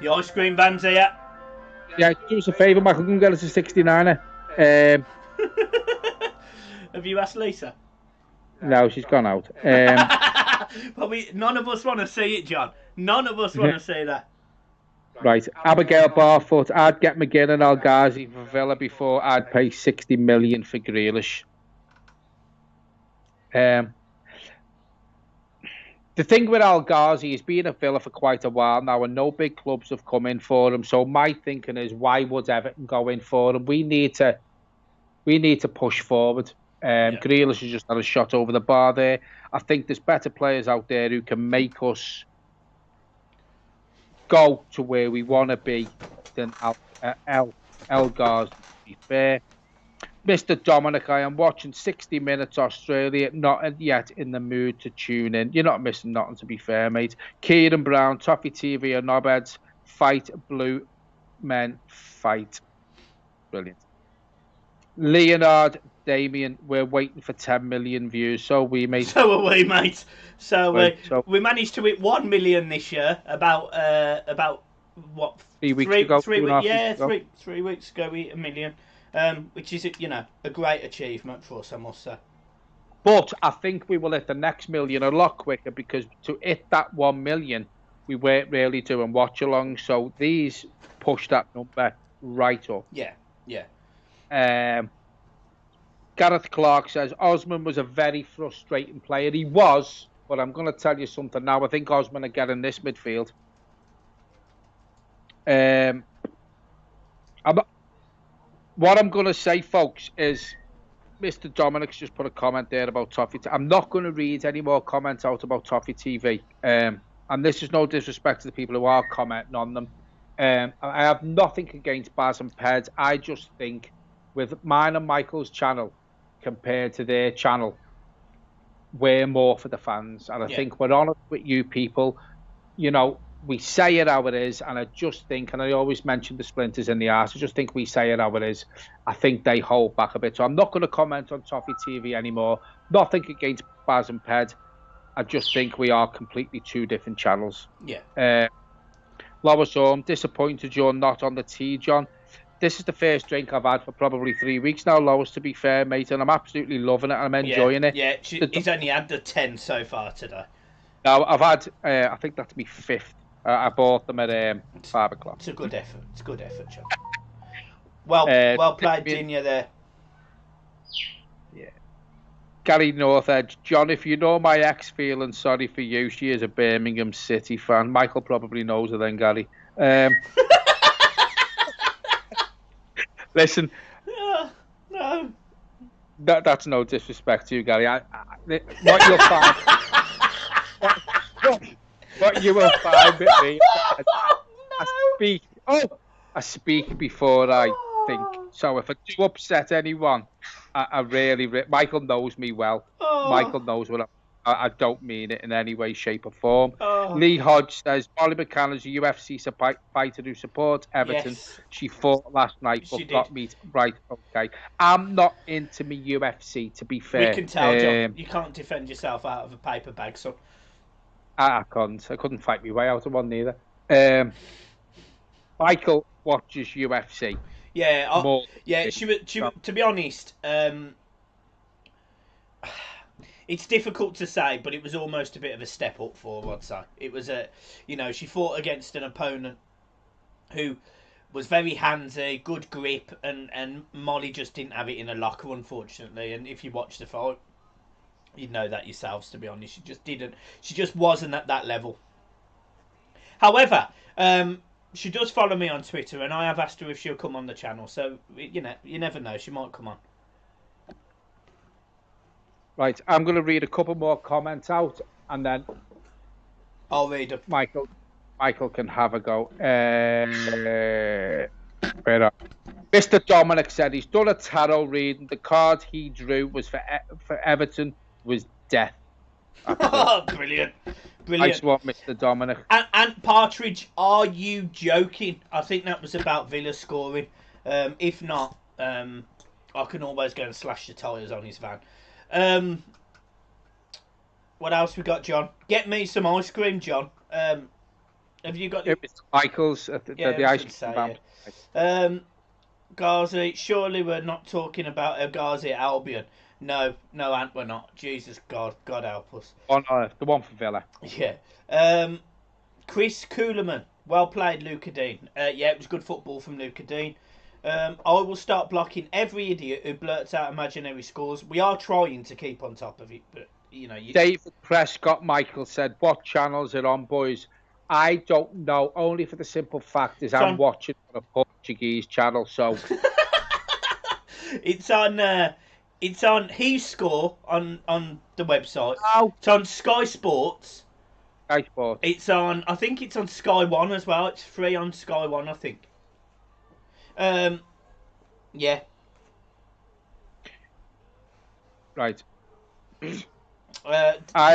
The ice cream van's here. Yeah, do us a favour, Michael. Can get us a 69er. Have you asked Lisa? No, she's gone out. But none of us want to see it, John. None of us want to see that. Right, Abigail Barfoot. I'd get McGinn and El Ghazi for Villa before I'd pay 60 million for Grealish. The thing with El Ghazi, he's been at Villa for quite a while now, and no big clubs have come in for him. So my thinking is, why would Everton go in for him? We need to push forward. Grealish has just had a shot over the bar there. I think there's better players out there who can make us go to where we want to be than El Ghazi, to be fair. Mr. Dominic, I am watching 60 Minutes Australia, not yet in the mood to tune in. You're not missing nothing, to be fair, mate. Kieran Brown, Toffee TV and Knobheads, fight blue men, fight. Brilliant. Leonard, Damien, we're waiting for 10 million views. So are we, mate. So are we, mate. So we managed to hit 1 million this year. About what? 3 weeks ago. 3 weeks ago we hit 1 million. Which is, a great achievement for us, I must say. But I think we will hit the next million a lot quicker, because to hit that 1 million, we weren't really doing watch-alongs. So these push that number right up. Yeah. Gareth Clark says, Osman was a very frustrating player. He was, but I'm going to tell you something now. I think Osman will get in this midfield. What I'm going to say, folks, is Mr. Dominic's just put a comment there about Toffee. I'm not going to read any more comments out about Toffee TV. And this is no disrespect to the people who are commenting on them. I have nothing against Baz and Ped. I just think with mine and Michael's channel compared to their channel, we're more for the fans. And I think we're honest with you people. We say it how it is, and I just think, and I always mention the splinters in the arse, I just think we say it how it is. I think they hold back a bit. So I'm not going to comment on Toffee TV anymore. Nothing against Baz and Ped. I just think we are completely two different channels. Yeah. Lois Orme, disappointed you're not on the tea, John. This is the first drink I've had for probably 3 weeks now, Lois, to be fair, mate, and I'm absolutely loving it. I'm enjoying it. Yeah, he's only had the 10 so far today. No, I've had, I think that's my 5th I bought them at 5 o'clock. It's a good effort. It's a good effort, John. Well played, Dinya, there. Yeah. Gary Northedge, John, if you know my ex feeling sorry for you, she is a Birmingham City fan. Michael probably knows her then, Gary. Listen, No. that's no disrespect to you, Gary. What you'll find, what you will find with me, I speak before I think. So if I do upset anyone, I really, Michael knows me well. Michael knows what I don't mean it in any way, shape, or form. Lee Hodge says Molly McCann is a UFC fighter who supports Everton. Yes. She fought last night, but got me right. Okay, I'm not into me UFC. To be fair, We can tell, John. You can't defend yourself out of a paper bag, so. I couldn't fight my way out of one neither. Michael watches UFC. Yeah, she to be honest, it's difficult to say, but it was almost a bit of a step up for her, I'd say. It was she fought against an opponent who was very handsy, good grip, and Molly just didn't have it in her locker, unfortunately. And if you watch the fight, you'd know that yourselves, to be honest. She just wasn't at that level. However, she does follow me on Twitter, and I have asked her if she'll come on the channel. So, you never know. She might come on. Right, I'm going to read a couple more comments out, and then I'll read them. Michael can have a go. Mr. Dominic said he's done a tarot reading. The card he drew was for Everton was death. Brilliant. Nice one, Mr. Dominic. And Partridge, are you joking? I think that was about Villa scoring. If not, I can always go and slash the tyres on his van. What else we got, John? Get me some ice cream, John. Have you got? It was Michael's at the ice cream. Yeah. Ghazi, surely we're not talking about El Ghazi at Albion. No, Ant, we're not. Jesus God help us. The one for Villa. Yeah. Chris Kuhleman, well played, Luca Dean. Yeah, it was good football from Luca Dean. I will start blocking every idiot who blurts out imaginary scores. We are trying to keep on top of it, but David Prescott Michael said, "What channels are on, boys?" I don't know. Only for the simple fact is I'm watching on a Portuguese channel, so it's on His Score on the website. Oh. It's on Sky Sports. Sky Sports. I think it's on Sky One as well. It's free on Sky One, I think. Yeah. Right. I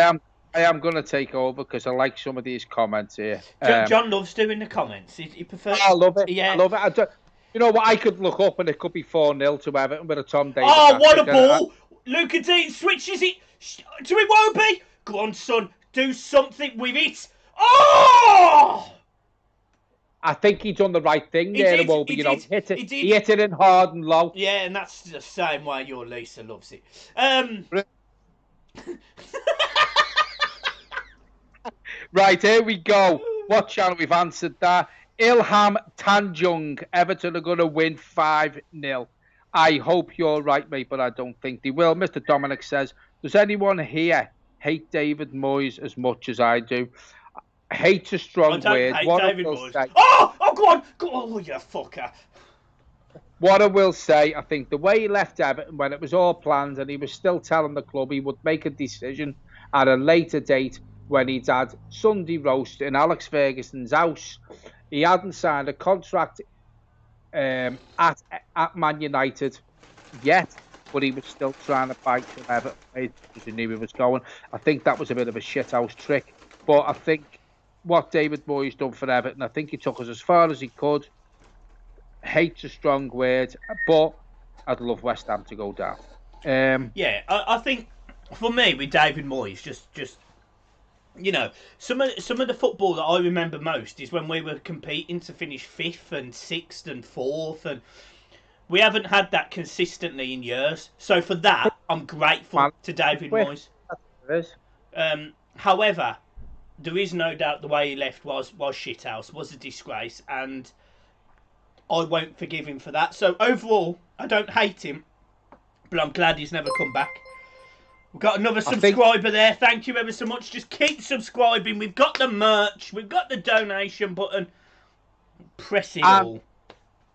am going to take over because I like some of these comments here. John loves doing the comments. He prefers. I love it. Yeah. I love it. You know what? I could look up and it could be 4-0 to Everton with a Tom Davis. Oh, what a ball! Luca Dean switches it. So it won't be. Go on, son. Do something with it. Oh! I think he done the right thing there. He hit it in hard and low. Yeah, and that's the same way your Lisa loves it. Right, here we go. What channel? We've answered that. Ilham Tanjung. Everton are going to win 5-0. I hope you're right, mate, but I don't think they will. Mr. Dominic says, does anyone here hate David Moyes as much as I do? Hate's a strong word. What David Moyes. Go on. Oh, you fucker. What I will say, I think the way he left Everton when it was all planned and he was still telling the club he would make a decision at a later date when he'd had Sunday roast in Alex Ferguson's house. He hadn't signed a contract at Man United yet, but he was still trying to fight for Everton because he knew he was going. I think that was a bit of a shithouse trick, but I think what David Moyes done for Everton, I think he took us as far as he could. Hate's a strong word, but I'd love West Ham to go down. I think for me with David Moyes, just some of the football that I remember most is when we were competing to finish 5th and 6th and 4th, and we haven't had that consistently in years. So for that, I'm grateful to David Moyes. However, there is no doubt the way he left was shithouse, was a disgrace, and I won't forgive him for that. So overall, I don't hate him, but I'm glad he's never come back. We've got another subscriber there. Thank you ever so much. Just keep subscribing. We've got the merch. We've got the donation button. Press it all.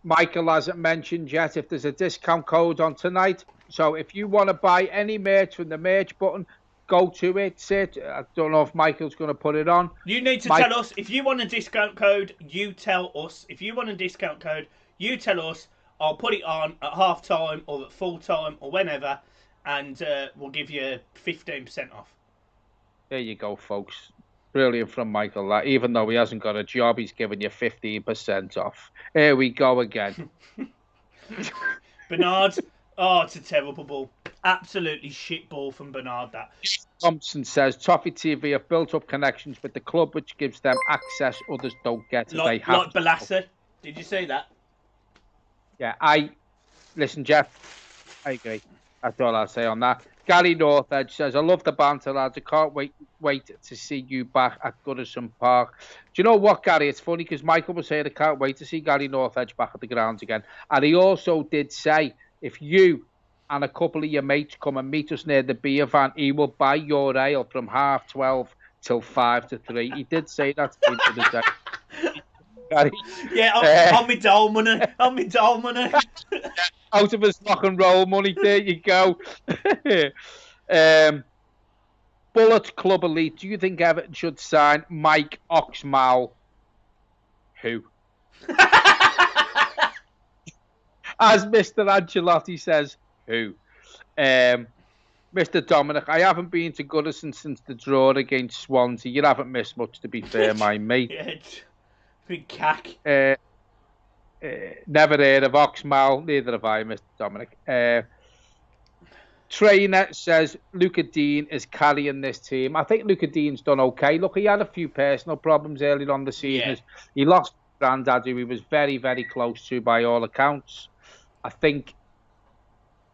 Michael hasn't mentioned yet if there's a discount code on tonight. So if you want to buy any merch from the merch button, go to it. I don't know if Michael's going to put it on. You need to tell us. If you want a discount code, you tell us. If you want a discount code, you tell us. I'll put it on at half time or at full time or whenever, and we'll give you 15% off. There you go, folks. Brilliant from Michael. That even though he hasn't got a job, he's giving you 15% off. Here we go again. Bernard. Oh, it's a terrible ball. Absolutely shit ball from Bernard, that. Thompson says, Toffee TV have built up connections with the club, which gives them access others don't get. Like Balassi. Did you see that? Yeah, listen, Jeff, I agree. That's all I'll say on that. Gary Northedge says, I love the banter, lads. I can't wait to see you back at Goodison Park. Do you know what, Gary? It's funny because Michael was saying I can't wait to see Gary Northedge back at the grounds again. And he also did say, if you and a couple of your mates come and meet us near the beer van, he will buy your ale from 12:30 till 5 to 3. He did say that to me the day. Gary, yeah, on my doll money. On my doll money. Out of his rock and roll money, there you go. Bullet Club Elite, do you think Everton should sign Mike Oxmal? Who? As Mr. Ancelotti says, who? Mr. Dominic, I haven't been to Goodison since the draw against Swansea. You haven't missed much, to be fair, my mate. Yeah, big cack. Never heard of Oxmal, neither have I, Mr. Dominic. Trainer says Luca Dean is carrying this team. I think Luca Dean's done okay. Look, he had a few personal problems earlier on the season. Yeah. He lost Grandad, who he was very, very close to by all accounts. I think,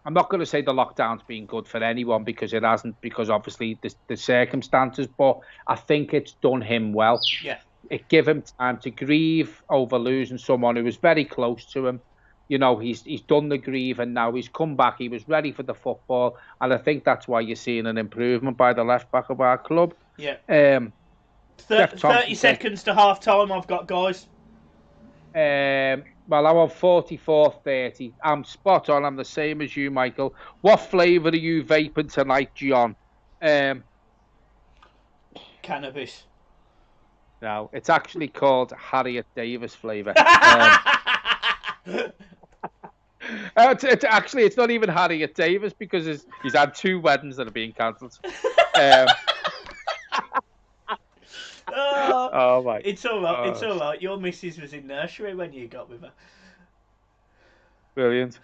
I'm not going to say the lockdown's been good for anyone because it hasn't, because obviously the circumstances, but I think it's done him well. Yeah. It gave him time to grieve over losing someone who was very close to him. You know, he's done the grieve and now he's come back. He was ready for the football, and I think that's why you're seeing an improvement by the left back of our club. Yeah. 30 seconds to half time. I've got, guys. Well, I'm on 44:30. I'm spot on. I'm the same as you, Michael. What flavour are you vaping tonight, John? Cannabis. No, it's actually called Harriet Davis flavour. It's not even Harriet Davis because he's had 2 weddings that are being cancelled. Oh my! It's all right. It's all right. Your missus was in nursery when you got with her. Brilliant.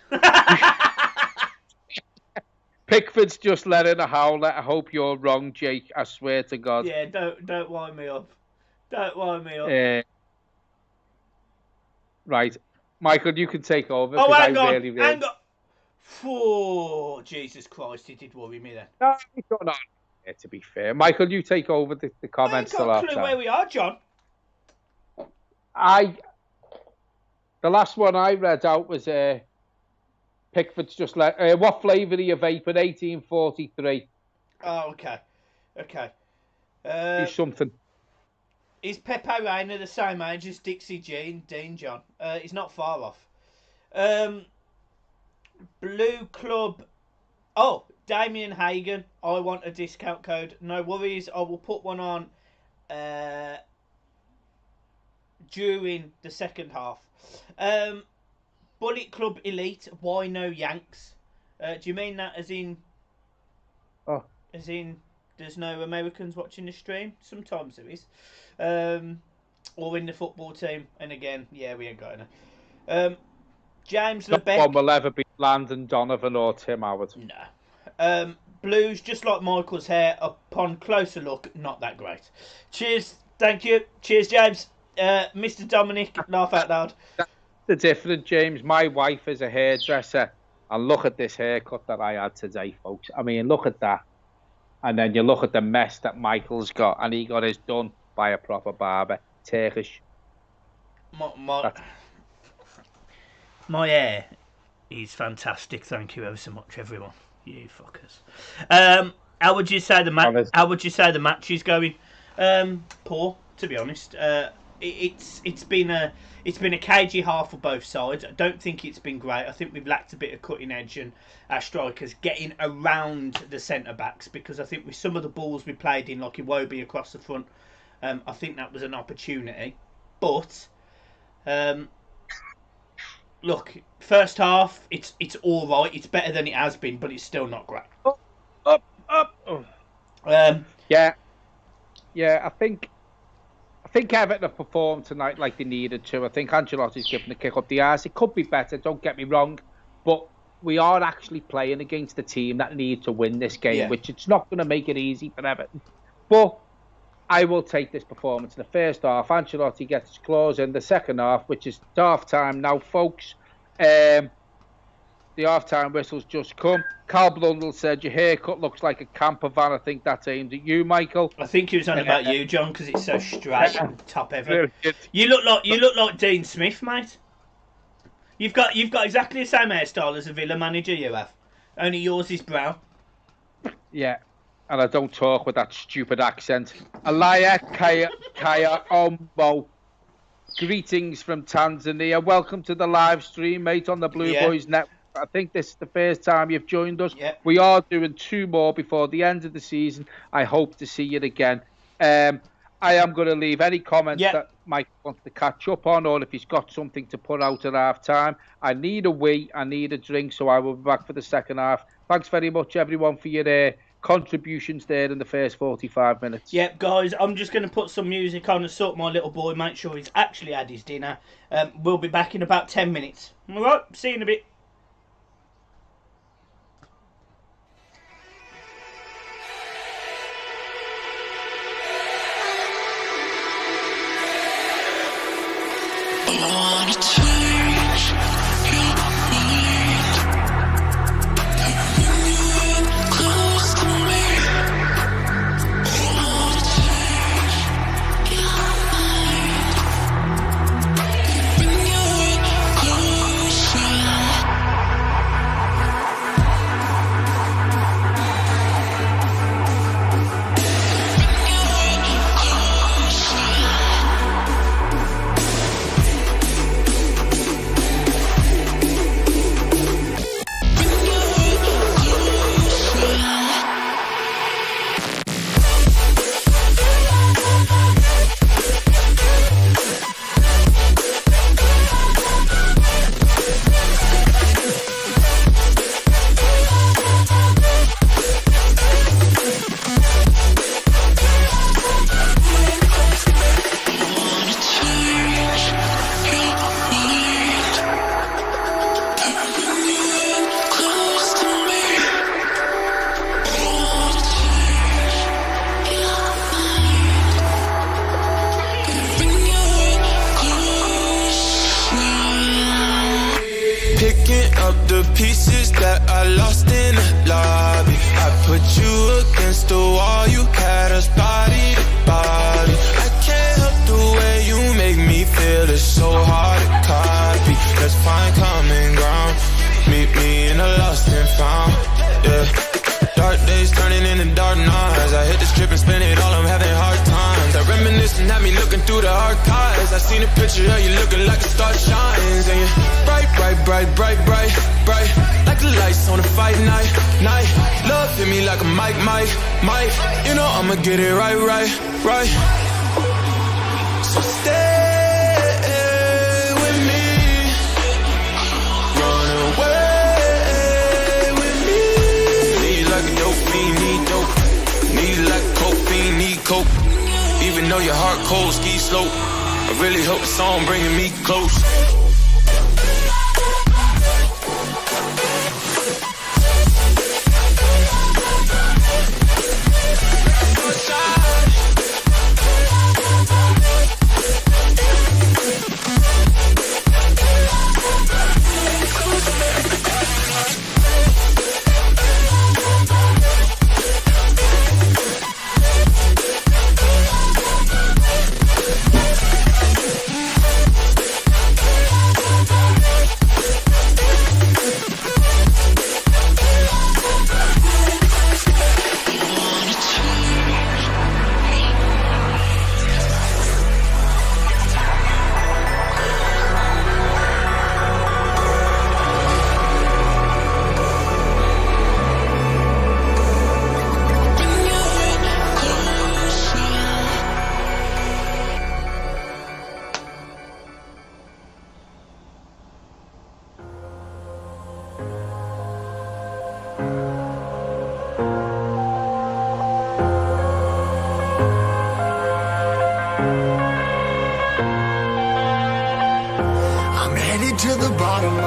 Pickford's just letting a howler. I hope you're wrong, Jake. I swear to God. Yeah, don't wind me up. Don't wind me up. Right, Michael, you can take over. Oh, hang on. Hang on. Oh, Jesus Christ, it did worry me then. No, it's not. Yeah, to be fair, Michael, you take over the comments. I ain't got a clue where we are, John. The last one I read out was Pickford's just let. What flavour are you vaping? 1843. Oh, okay. Do something. Is Pepe Reina the same age as Dixie G and Dean John? He's not far off. Blue Club. Oh, Damien Hagen. I want a discount code. No worries. I will put one on during the second half. Bullet Club Elite. Why no Yanks? Do you mean that as in? Oh. As in, there's no Americans watching the stream? Sometimes there is. Or in the football team. And again, yeah, we ain't got any. James No Lebeck. one will ever be Landon Donovan or Tim Howard. No. Blues, just like Michael's hair, upon closer look, not that great. Cheers. Thank you. Cheers, James. Mr. Dominic, laugh out loud. That's the difference, James. My wife is a hairdresser. And look at this haircut that I had today, folks. I mean, look at that. And then you look at the mess that Michael's got, and he got his done by a proper barber, Turkish. My hair is fantastic. Thank you ever so much, everyone. You fuckers. How would you say the match is going? Poor, to be honest. It's been a cagey half for both sides. I don't think it's been great. I think we've lacked a bit of cutting edge and our strikers getting around the centre backs, because I think with some of the balls we played in, like Iwobi across the front, I think that was an opportunity. But look, first half it's all right. It's better than it has been, but it's still not great. Up. Yeah. I think Everton have performed tonight like they needed to. I think Ancelotti's given a kick up the arse. It could be better, don't get me wrong, but we are actually playing against a team that need to win this game, which it's not going to make it easy for Everton. But I will take this performance in the first half. Ancelotti gets his claws in the second half, which is half time now, folks. The half-time whistle's just come. Carl Blundell said, your haircut looks like a camper van. I think that's aimed at you, Michael. I think he was on about you, John, because it's so straight and top ever. You look like Dean Smith, mate. You've got exactly the same hairstyle as a Villa manager you have. Only yours is brown. Yeah, and I don't talk with that stupid accent. Alaya Kaya Ombo. Greetings from Tanzania. Welcome to the live stream, mate, on the Blue Boys Network. I think this is the first time you've joined us. Yep. We are doing 2 more before the end of the season. I hope to see you again. I am going to leave any comments that Mike wants to catch up on, or if he's got something to put out at half time. I need a wee, I need a drink, so I will be back for the second half. Thanks very much, everyone, for your contributions there in the first 45 minutes. Yep, guys, I'm just going to put some music on and sort my little boy, make sure he's actually had his dinner. We'll be back in about 10 minutes. All right, see you in a bit.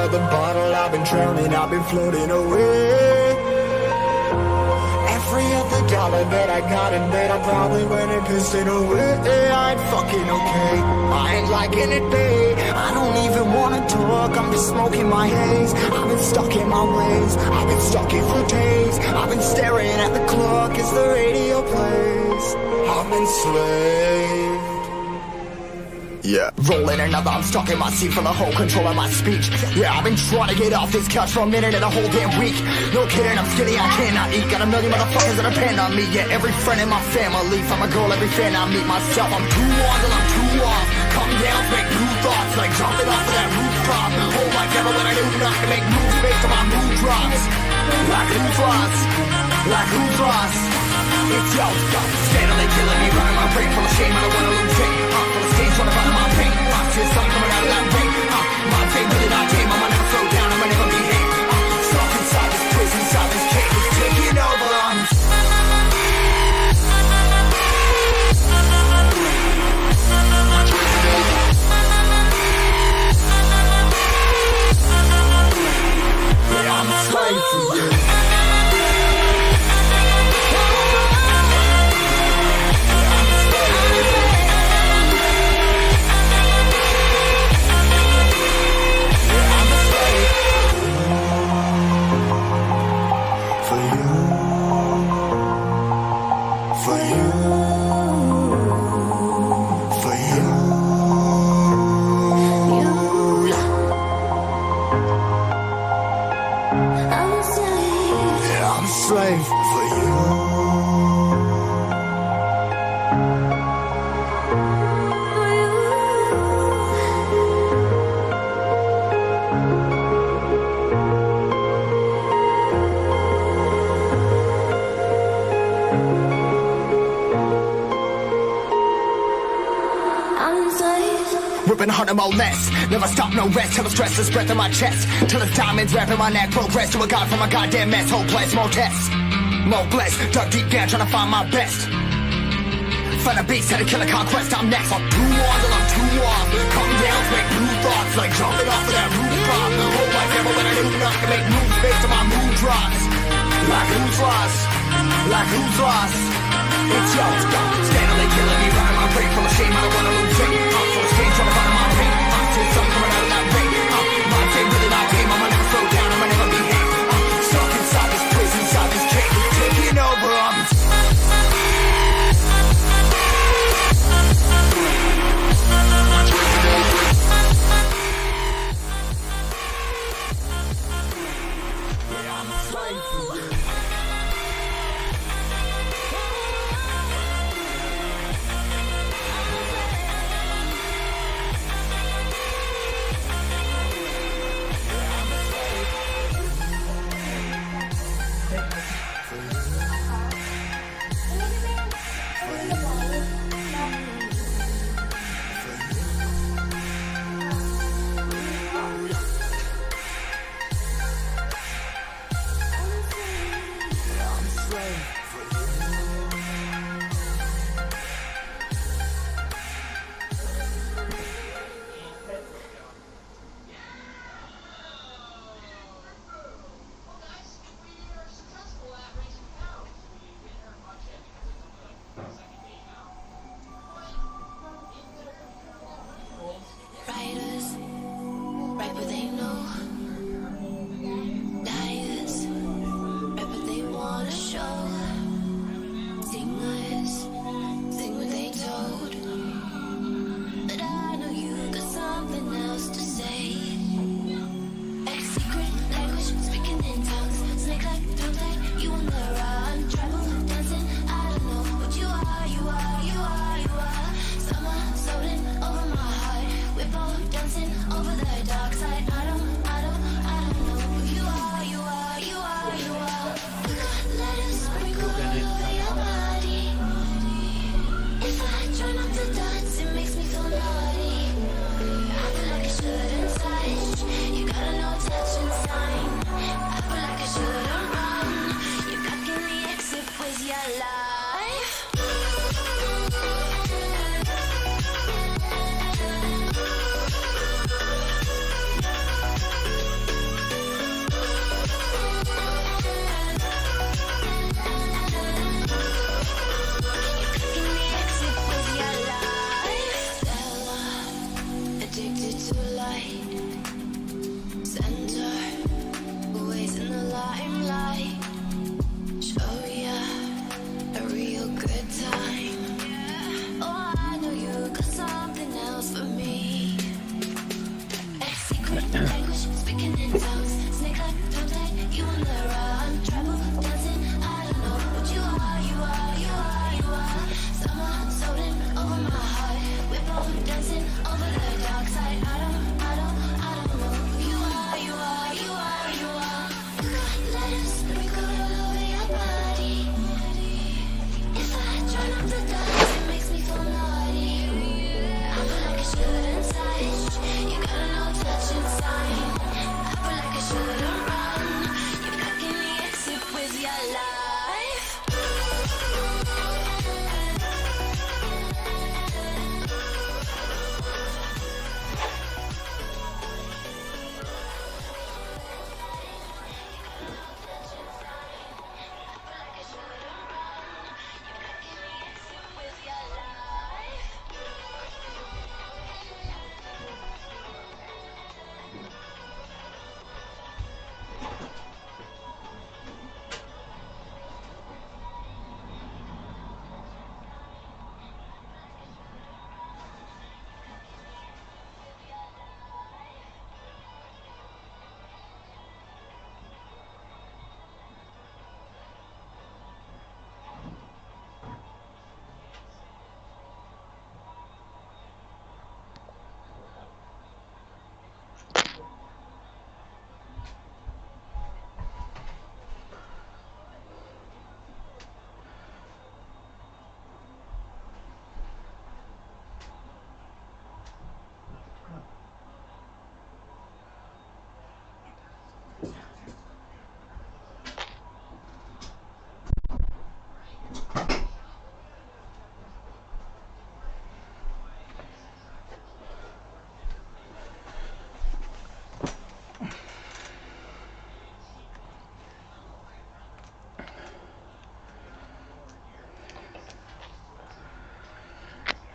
of the bottle, I've been drowning, I've been floating away. Every other dollar that I got in bed, I probably went and pissed it away. I ain't fucking okay, I ain't liking it, babe. I don't even wanna talk, I'm just smoking my haze. I've been stuck in my ways, I've been stuck here for days. I've been staring at the clock as the radio plays. I'm enslaved. Yeah, rolling another, I'm stuck in my seat for the whole control of my speech. Yeah, I've been trying to get off this couch for a minute and a whole damn week. No kidding, I'm skinny, I cannot eat. Got a million motherfuckers that depend on me. Yeah, every friend in my family, from a girl, every fan I meet myself. I'm too on till I'm too off. Come down, make new thoughts, like jumping off of that rooftop. Oh my God, when I knew not to make moves based on my mood drops. Like who's lost? Like who's lost? It's yo, steadily killing me, running my brain full of shame. I don't wanna lose it. Full of stage, trying to find my pain. See the sun coming out of that rain. My day really not tame. I'ma never slow down. I'ma never behave. Stuck inside this prison, inside this cage, it's taking over. I'm a slave for you. Slave for you. Ripping hard, I'm all less. Never stop, no rest. Till the stress is breath in my chest. Till the diamonds wrapping my neck. Progress to a god from a goddamn mess. Hopeless, more tests. More blessed. Dug deep down, trying to find my best. Find a beast, had to kill a conquest. I'm next. I'm too on till I'm too off. Come down, make new thoughts. Like jumping off of that rooftop. Whole life never when I knew not to make moves based on my mood drops. Like who's lost? Like who's lost? It's yo, steadily killing me, running my brain full of shame. I don't wanna lose it. Full of stage, trying to find my pain. See the sun coming out of that rain. My day really not tame. I'ma never slow down. I'ma never behave. Stuck inside this prison, inside this cage, it's taking over. I'm a slave for you. Writers, write what they know. Liars, write what they wanna show. Singers, sing what they told. But I know you got something else to say. Secret language, speaking in tongues. Snake like, don't like, you on the run. Travel, dancing, I don't know what you are, you are, you are, you are. Summer, floating over my heart. We're both dancing over the dark side. I don't know who you are, you are, you are, you are. Let us sprinkle over your body. If I try not to dance, it makes me feel naughty. I feel like I shouldn't touch. You gotta know touch and sign. I feel like I shouldn't run. You got me exit with your life. dark side. I don't know who you are, you are, you are, you are. Let us sprinkle all over your body. If I try not to dance, it makes me feel naughty. I feel like I shouldn't touch. You got a no touching sign. I feel like I shouldn't run. You're blocking the exit with your life.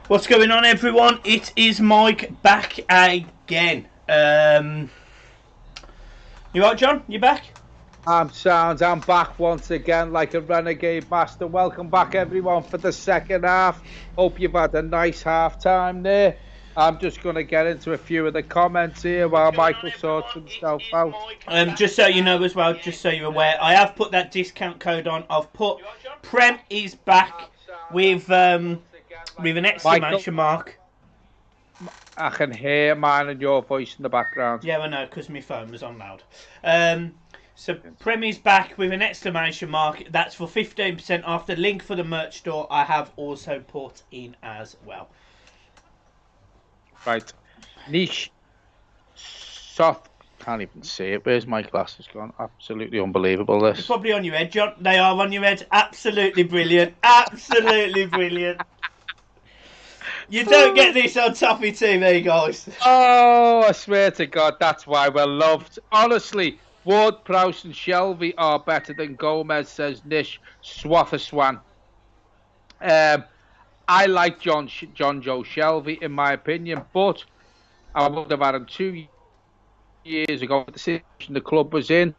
What's going on, everyone? It is Mike back again. You right, John? You back? I'm sound. I'm back once again like a renegade master. Welcome back, everyone, for the second half. Hope you've had a nice half time there. I'm just going to get into a few of the comments here while Michael sorts himself out. Just so you know as well, just so you're aware, I have put that discount code on. I've put Prem is back with an exclamation mark. I can hear mine and your voice in the background. Yeah, I know, because my phone was on loud. So Prem is back with an exclamation mark. That's for 15% off. The link for the merch store I have also put in as well. Right. Niche. Soft. Can't even see it. Where's my glasses gone? Absolutely unbelievable, this. It's probably on your head, John. They are on your head. Absolutely brilliant. Absolutely brilliant. You don't get this on Toffee TV, guys. Oh, I swear to God, that's why we're loved. Honestly, Ward, Prowse and Shelby are better than Gomez, says Nish Swathaswan. I like John Joe Shelby, in my opinion, but I would have had him 2 years ago. The situation the club was in,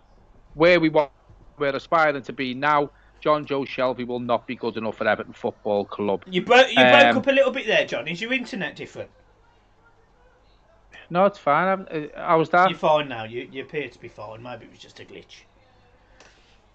where we're aspiring to be now, John Joe Shelby will not be good enough for Everton Football Club. You broke up a little bit there, John. Is your internet different? No, it's fine. I was there. You're fine now. You appear to be fine. Maybe it was just a glitch.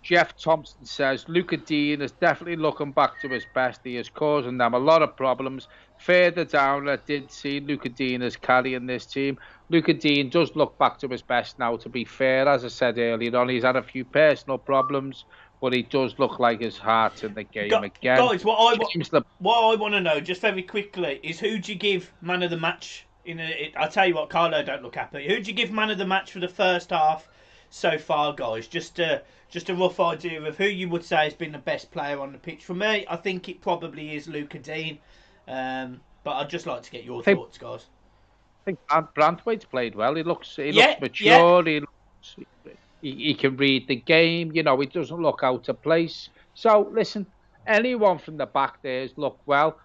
Jeff Thompson says, Luca Dean is definitely looking back to his best. He is causing them a lot of problems. Further down, I did see Luca Dean as carrying this team. Luca Dean does look back to his best now, to be fair. As I said earlier on, he's had a few personal problems, but he does look like his heart's in the game again. Guys, what I want to know, just very quickly, is who do you give man of the match? I'll tell you what, Carlo don't look happy. Who do you give man of the match for the first half so far, guys? Just a rough idea of who you would say has been the best player on the pitch. For me, I think it probably is Luca Dean. But I'd just like to get your thoughts, guys. I think Brantwaite's played well. He looks mature. Yeah. He can read the game. You know, he doesn't look out of place. So, listen, anyone from the back there has looked well.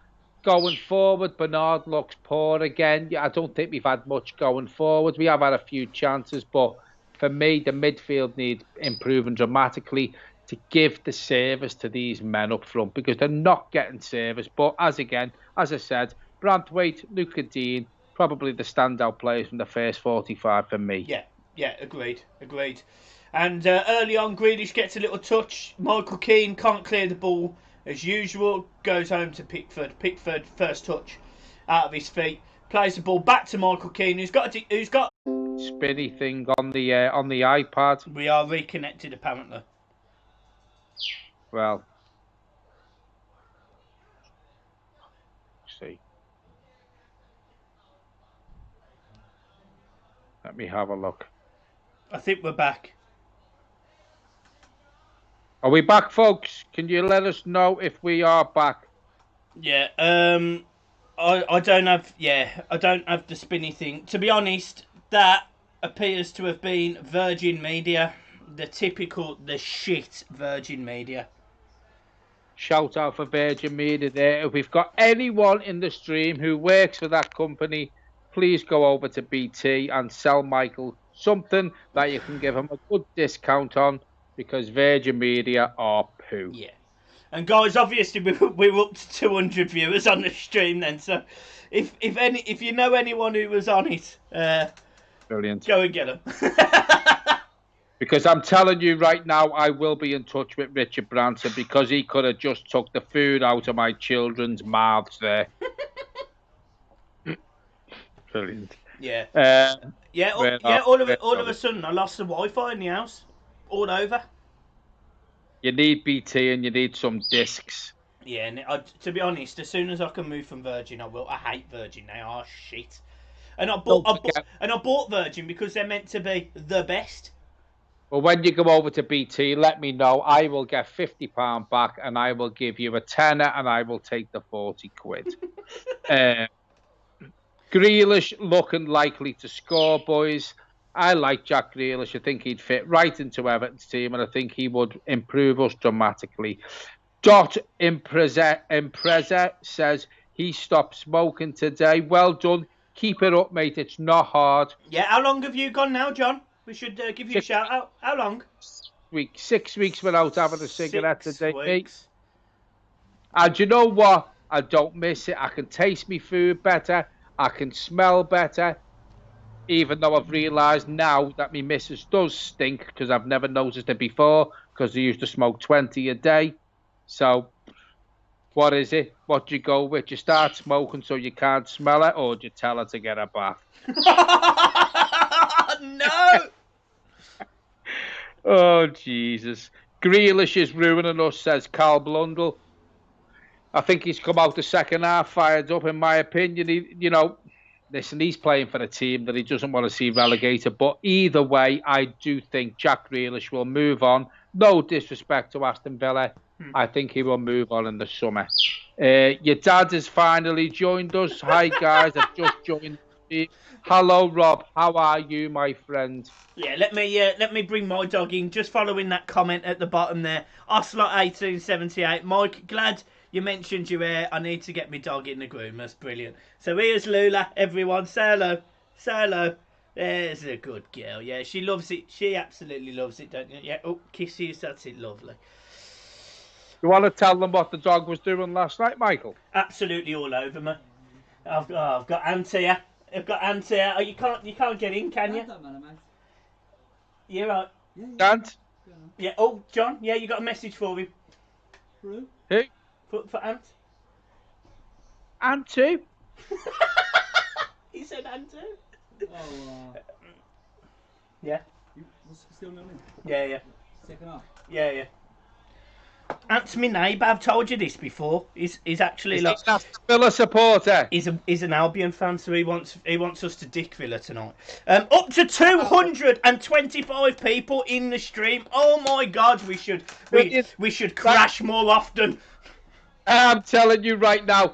Going forward, Bernard looks poor again. I don't think we've had much going forward. We have had a few chances, but for me, the midfield needs improving dramatically to give the service to these men up front, because they're not getting service. But as I said, Brantwaite, Luca Dean, probably the standout players from the first 45 for me. Yeah, agreed. And early on, Grealish gets a little touch. Michael Keane can't clear the ball as usual. Goes home to Pickford. Pickford, first touch out of his feet. Plays the ball back to Michael Keane, who's got spinny thing on the iPad. We are reconnected, apparently. Well, see. Let me have a look. I think we're back. Are we back, folks? Can you let us know if we are back? Yeah. I don't have. Yeah, I don't have the spinny thing. To be honest, that appears to have been Virgin Media, the shit Virgin Media. Shout out for Virgin Media there. If we've got anyone in the stream who works for that company, please go over to BT and sell Michael something that you can give him a good discount on, because Virgin Media are poo. Yeah. And guys, obviously we're up to 200 viewers on the stream then. So if you know anyone who was on it, brilliant, go and get them. Because I'm telling you right now, I will be in touch with Richard Branson, because he could have just took the food out of my children's mouths there. Brilliant. Yeah. All of a sudden, I lost the Wi-Fi in the house. All over. You need BT and you need some discs. Yeah, and to be honest, as soon as I can move from Virgin, I will. I hate Virgin. They are shit. And I bought Virgin because they're meant to be the best. Well, when you go over to BT, let me know. I will get £50 back, and I will give you a tenner, and I will take the 40 quid. Grealish looking likely to score, boys. I like Jack Grealish. I think he'd fit right into Everton's team, and I think he would improve us dramatically. Dot Impreza says he stopped smoking today. Well done. Keep it up, mate. It's not hard. Yeah, how long have you gone now, John? We should give you a shout out. How long? 6 weeks without having a cigarette today, 6 weeks. mate. And you know what? I don't miss it. I can taste my food better. I can smell better. Even though I've realised now that my missus does stink, because I've never noticed it before, because they used to smoke 20 a day. So, what is it? What do you go with? You start smoking so you can't smell it, or do you tell her to get a bath? No! Oh, Jesus. Grealish is ruining us, says Carl Blundell. I think he's come out the second half fired up, in my opinion. Listen, he's playing for a team that he doesn't want to see relegated. But either way, I do think Jack Grealish will move on. No disrespect to Aston Villa. I think he will move on in the summer. Your dad has finally joined us. Hi, guys. I've just joined. Hello, Rob. How are you, my friend? Yeah, let me bring my dog in. Just following that comment at the bottom there. Ocelot1878. Mike, glad you mentioned your hair. I need to get my dog in the groom. That's brilliant. So here's Lula. Everyone, say hello. Say hello. There's a good girl. Yeah, she loves it. She absolutely loves it, don't you? Yeah. Oh, kisses. That's it. Lovely. You want to tell them what the dog was doing last night, Michael? Absolutely all over me. I've got Ant here. I've got Ant here. Oh, you can't get in, can you? Don't matter, mate. You're right. Ant? Yeah. Oh, John. Yeah, you got a message for me. Who? Who? For Ant. Ant too? He said Ant too. Oh, Yeah. you still know me? Yeah. Second half. Yeah. Ant's my neighbour. I've told you this before. He's actually like He's a Villa supporter. he's an Albion fan, so he wants us to dick Villa tonight. Up to 225 people in the stream. Oh my God, we should crash more often. I'm telling you right now,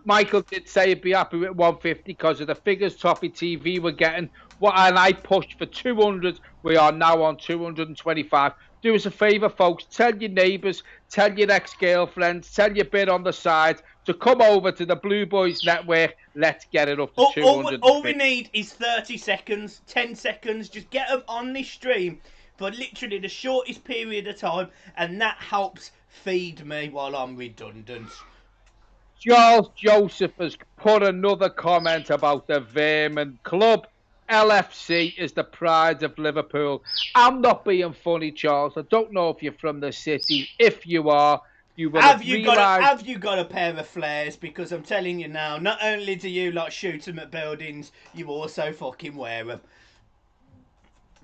Michael did say he'd be happy with 150 because of the figures Toppy TV were getting. And I pushed for 200. We are now on 225. Do us a favour, folks. Tell your neighbours, tell your ex-girlfriends, tell your bit on the side to come over to the Blue Boys Network. Let's get it up to 200. All we need is 30 seconds, 10 seconds. Just get them on this stream for literally the shortest period of time, and that helps feed me while I'm redundant. Charles Joseph has put another comment about the Vermin Club. LFC is the pride of Liverpool. I'm not being funny, Charles. I don't know if you're from the city. If you are, you will Have you got realised... a pair of flares? Because I'm telling you now, not only do you lot shoot them at buildings, you also fucking wear them.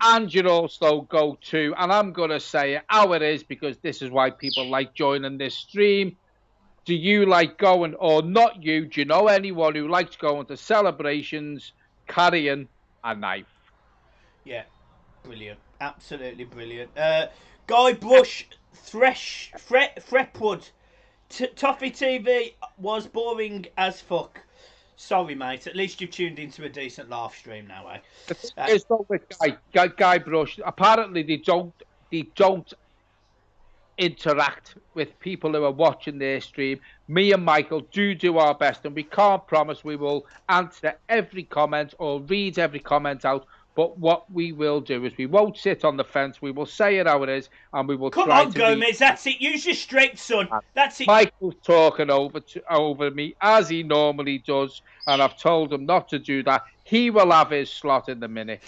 And you also go to, and I'm going to say it how it is because this is why people like joining this stream. Do you like going, or not you, do you know anyone who likes going to celebrations carrying a knife? Yeah, brilliant. Absolutely brilliant. Guy Brush, Fretwood, Toffee TV was boring as fuck. Sorry, mate. At least you've tuned into a decent laugh stream now, eh? It's not with Guy Brush. Apparently, they don't interact with people who are watching their stream. Me and Michael do our best, and we can't promise we will answer every comment or read every comment out. But what we will do is we won't sit on the fence. We will say it how it is, and we will Come try on, to Gomez. That's it. Use your strength, son. That's it. Michael's talking over me as he normally does, and I've told him not to do that. He will have his slot in a minute.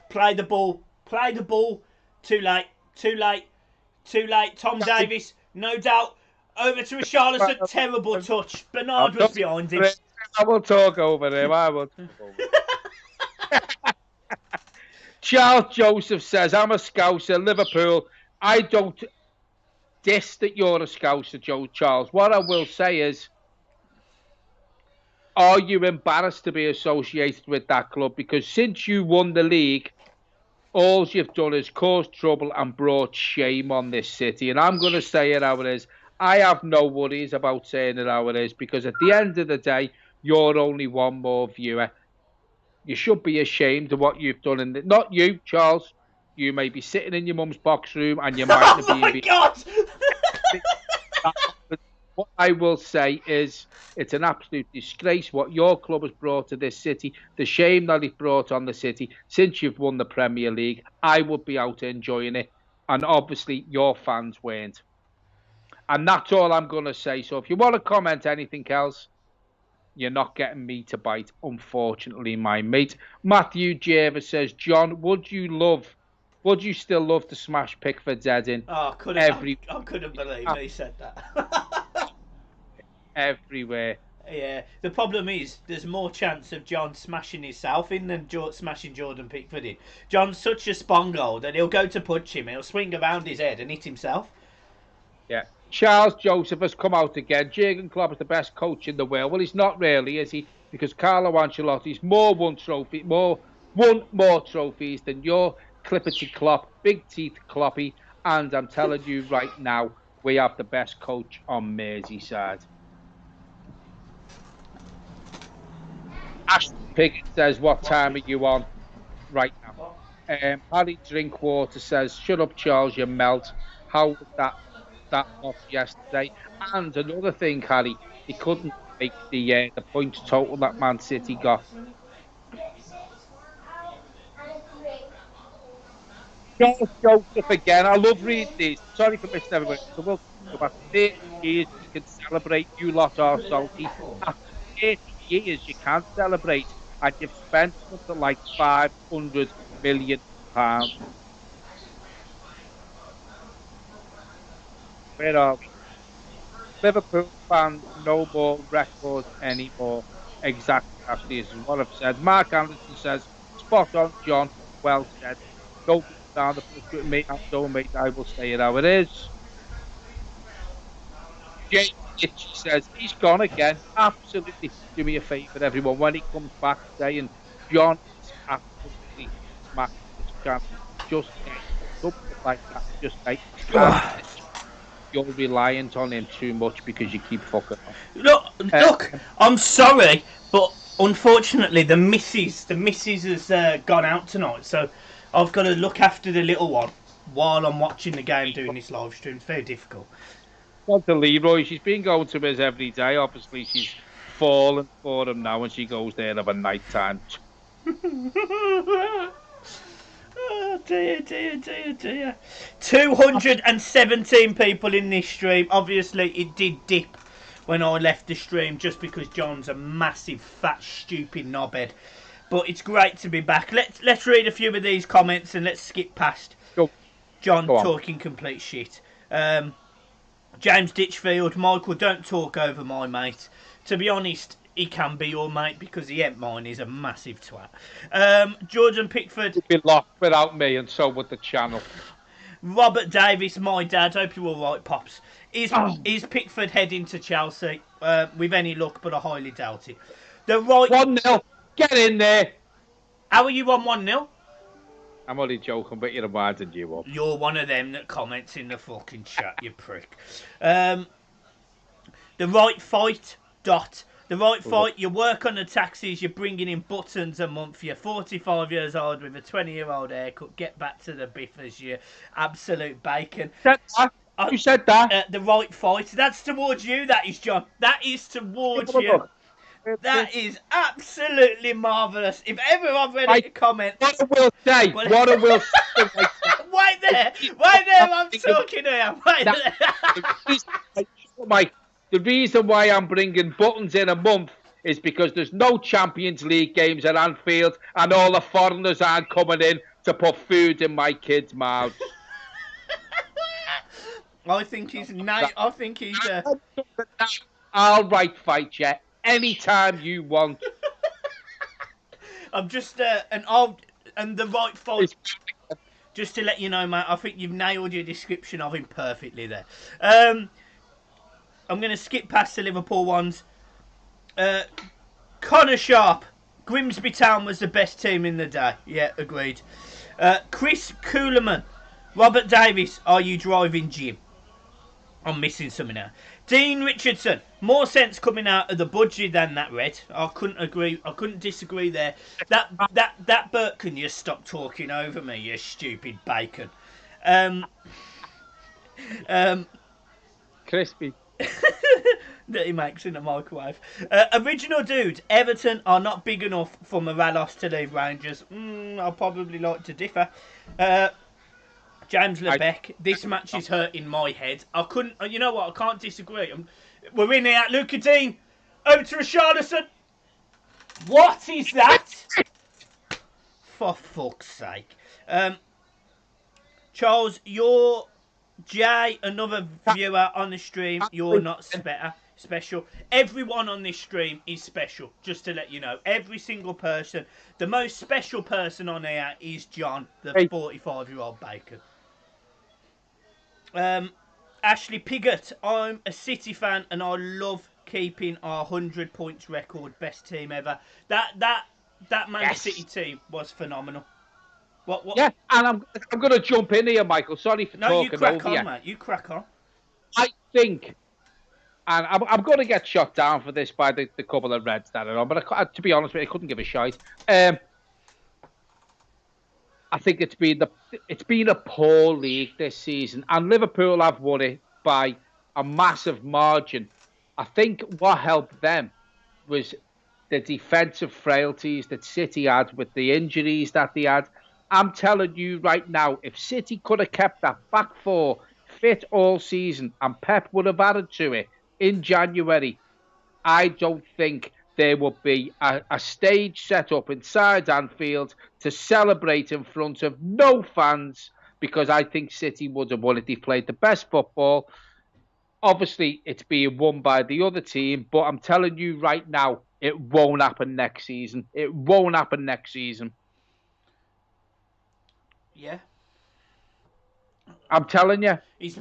Play the ball. Play the ball. Too late. Too late. Too late. Tom Davis, no doubt. Over to Richarlison. Terrible touch. Bernard was behind him. I will talk over him. I will talk over him. Charles Joseph says, I'm a Scouser, Liverpool. I don't diss that you're a Scouser, Charles. What I will say is, are you embarrassed to be associated with that club? Because since you won the league, all you've done is cause trouble and brought shame on this city. And I'm going to say it how it is. I have no worries about saying it how it is, because at the end of the day, you're only one more viewer. You should be ashamed of what you've done. And not you, Charles. You may be sitting in your mum's box room and you might Oh my God! What I will say is it's an absolute disgrace what your club has brought to this city, the shame that it brought on the city since you've won the Premier League. I would be out enjoying it, and obviously your fans weren't. And that's all I'm going to say. So if you want to comment anything else, you're not getting me to bite, unfortunately, my mate. Matthew Jervis says, John, would you still love to smash Pickford's head in? Oh, I couldn't believe he said that. Everywhere. Yeah, the problem is there's more chance of John smashing himself in than smashing Jordan Pickford in. John's such a spongo that he'll go to punch him, he'll swing around his head and hit himself. Yeah. Charles Joseph has come out again. Jurgen Klopp is the best coach in the world. Well, he's not really, is he? Because Carlo Ancelotti's won more trophies than your Clippity Klopp, Big Teeth Kloppy. And I'm telling you right now, we have the best coach on Merseyside. Ashton Piggott says, what time are you on right now? Harry Drinkwater says, shut up, Charles, you melt. How was that off yesterday? And another thing, Harry, he couldn't make the points total that Man City got. Charles Joseph again. I love reading these. Sorry for missing everybody. So we'll talk about 30 years you can celebrate. You lot are salty. After 30 years you can't celebrate, and you've spent something like £500 million. Where are we? Liverpool fans, no more records anymore. Exactly, Ashley, this is what I've said. Mark Anderson says, spot on, John. Well said. Don't be down the push with me. I'm so mate, I will say it how it is. James Itchy says, he's gone again. Absolutely. Do me a favour, everyone. When he comes back today, and John is absolutely smashed this chance. Just say something like that. Just say, you're reliant on him too much because you keep fucking up. Look, I'm sorry, but unfortunately the missus has gone out tonight, so I've got to look after the little one while I'm watching the game doing this live stream. It's very difficult. Not to Leroy, she's been going to us every day. Obviously she's fallen for him now and she goes there of a night time. Oh dear. 217 people in this stream. Obviously it did dip when I left the stream just because John's a massive fat stupid knobhead. But it's great to be back. Let's read a few of these comments and let's skip past. Go. John Go on. talking complete shit. James Ditchfield, Michael, don't talk over my mate. To be honest, he can be your mate because he ain't mine. He's a massive twat. Jordan Pickford, You'd be lost without me, and so would the channel. Robert Davis, my dad. Hope you're all right, pops. Is Pickford heading to Chelsea with any luck? But I highly doubt it. The right. 1-0. Get in there. How are you on 1-0? I'm only joking, but you're winding you up. You're one of them that comments in the fucking chat, you prick. The right fight, Dot. The right fight, you work on the taxis, you're bringing in buttons a month, you're 45 years old with a 20-year-old haircut, get back to the biffers, you absolute bacon. You said that. The right fight, that's towards you, that is, John. That is towards you. That is absolutely marvellous. If ever I've read a comment... What I will say, Wait there, I'm talking here. Wait there. Mike, the reason why I'm bringing buttons in a month is because there's no Champions League games at Anfield and all the foreigners aren't coming in to put food in my kids' mouths. I think he's... I'll right fight you anytime you want. I'm just and the right fight. Just to let you know, mate, I think you've nailed your description of him perfectly there. I'm going to skip past the Liverpool ones. Connor Sharp, Grimsby Town was the best team in the day. Yeah, agreed. Chris Kuhleman, Robert Davis, are you driving Jim? I'm missing something now. Dean Richardson, more sense coming out of the budgie than that red. I couldn't agree. I couldn't disagree there. That Bert, can you stop talking over me, you stupid bacon? Crispy. That he makes in the microwave. Original dude, Everton are not big enough for Morelos to leave Rangers. I'll probably like to differ. James Lebec, this match is hurting my head. I couldn't, you know what, I can't disagree. We're in here, Luca Dean, over to Richarlison. What is that? For fuck's sake. Charles, you're Jay, another viewer on the stream. You're not special. Everyone on this stream is special, just to let you know. Every single person. The most special person on here is John, the 45-year-old bacon. Ashley Piggott, I'm a City fan and I love keeping our 100 points record, best team ever. That Man City team was phenomenal. What? Yeah, and I'm going to jump in here, Michael. Sorry for talking over you. No, you crack on, mate. You crack on. I think, and I'm going to get shot down for this by the couple of Reds that are on, but to be honest with you, I couldn't give a shite. I think it's been a poor league this season, and Liverpool have won it by a massive margin. I think what helped them was the defensive frailties that City had with the injuries that they had. I'm telling you right now, if City could have kept that back four fit all season and Pep would have added to it in January, I don't think there would be a stage set up inside Anfield to celebrate in front of no fans, because I think City would have won it. They played the best football. Obviously, it's being won by the other team, but I'm telling you right now, it won't happen next season. It won't happen next season. Yeah. I'm telling you. He's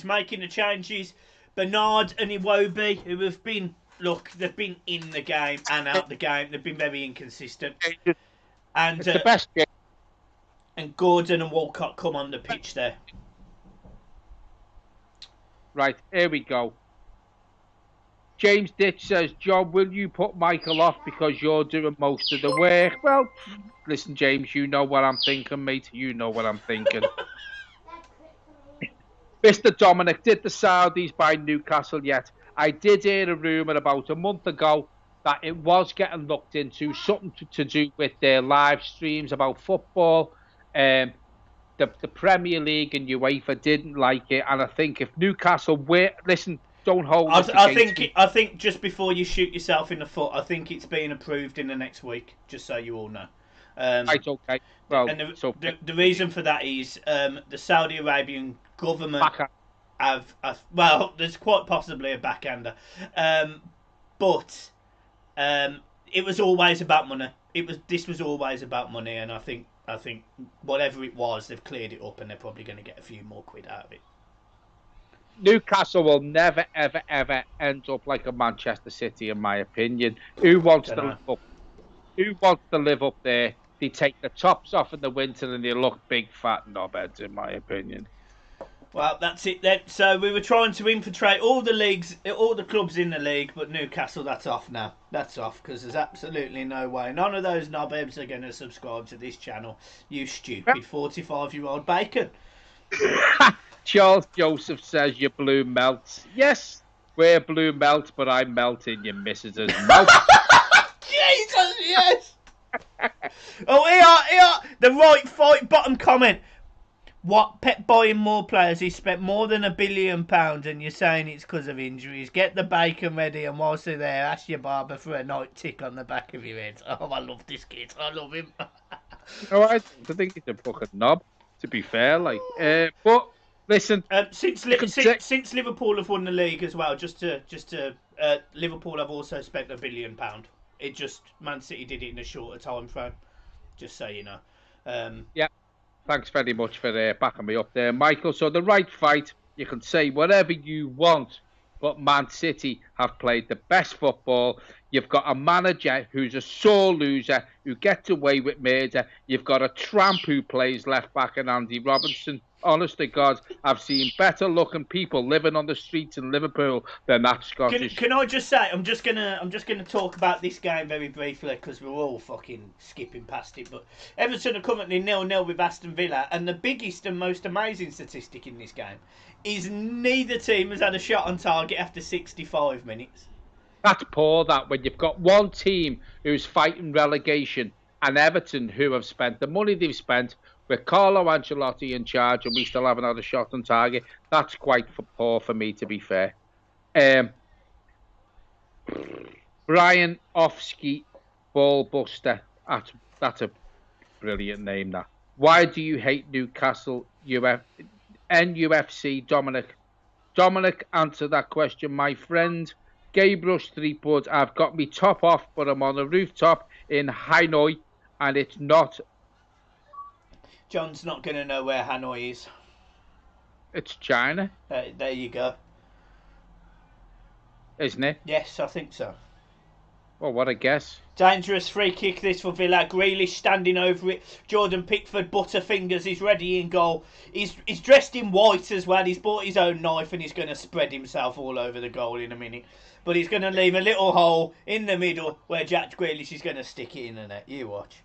making the changes. Bernard and Iwobi, who have been... Look, they've been in the game and out the game. They've been very inconsistent. And it's the best game. And Gordon and Walcott come on the pitch there. Right, here we go. James Ditch says, John, will you put Michael off because you're doing most of the work? Well, listen, James, you know what I'm thinking, mate. You know what I'm thinking. Mr. Dominic, did the Saudis buy Newcastle yet? I did hear a rumour about a month ago that it was getting looked into, something to do with their live streams about football. The Premier League and UEFA didn't like it, and I think if Newcastle were... Listen, don't hold I think just before you shoot yourself in the foot, I think it's being approved in the next week, just so you all know. Right, okay. Well, And so the reason for that is the Saudi Arabian government back have well, there's quite possibly a backhander, but it was always about money. This was always about money, and I think whatever it was, they've cleared it up, and they're probably going to get a few more quid out of it. Newcastle will never, ever, ever end up like a Manchester City, in my opinion. Who wants to live up? Who wants to live up there? They take the tops off in the winter and they look big, fat knobheads, in my opinion. Well, that's it then. So we were trying to infiltrate all the leagues, all the clubs in the league, but Newcastle, that's off now. That's off because there's absolutely no way. None of those knobheads are going to subscribe to this channel. You stupid 45-year-old bacon. Charles Joseph says your blue melts. Yes, we're blue melt, but I melt in your missus's mouth. Jesus, yes. Oh, here, the right fight bottom comment. What, Pep buying more players? He spent more than £1 billion and you're saying it's because of injuries. Get the bacon ready and whilst they're there, ask your barber for a night tick on the back of your head. Oh, I love this kid. I love him. No, I think he's a fucking knob, to be fair. But listen, since Liverpool have won the league as well, Liverpool have also spent £1 billion. It just Man City did it in a shorter time frame. Just so you know. Yeah. Thanks very much for backing me up there, Michael. So the right fight, you can say whatever you want, but Man City have played the best football. You've got a manager who's a sore loser, who gets away with murder. You've got a tramp who plays left back in Andy Robertson. Honest to God, I've seen better looking people living on the streets in Liverpool than that Scottish. Can I just say, I'm just gonna talk about this game very briefly because we're all fucking skipping past it. But Everton are currently 0-0 with Aston Villa, and the biggest and most amazing statistic in this game is neither team has had a shot on target after 65 minutes. That's poor, that, when you've got one team who's fighting relegation and Everton who have spent the money they've spent with Carlo Ancelotti in charge and we still haven't had a shot on target. That's quite poor for me, to be fair. Brian Offsky Ballbuster. That's a brilliant name, that. Why do you hate Newcastle NUFC, Dominic? Dominic, answer that question, my friend. Gabriel Streetwood, I've got me top off, but I'm on a rooftop in Hanoi, and it's not... John's not going to know where Hanoi is. It's China. There you go. Isn't it? Yes, I think so. Well, what a guess. Dangerous free kick this for Villa. Grealish standing over it. Jordan Pickford, Butterfingers, is ready in goal. He's dressed in white as well. He's bought his own knife and he's going to spread himself all over the goal in a minute. But he's going to leave a little hole in the middle where Jack Grealish is going to stick it in the net. You watch.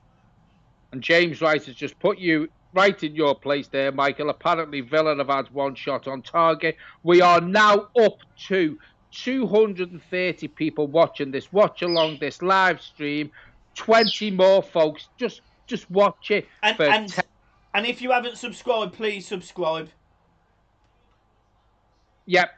And James Rice has just put you right in your place there, Michael. Apparently Villa have had one shot on target. We are now up to 230 people watching this. Watch along this live stream. 20 more folks. Just watch it. And if you haven't subscribed, please subscribe. Yep.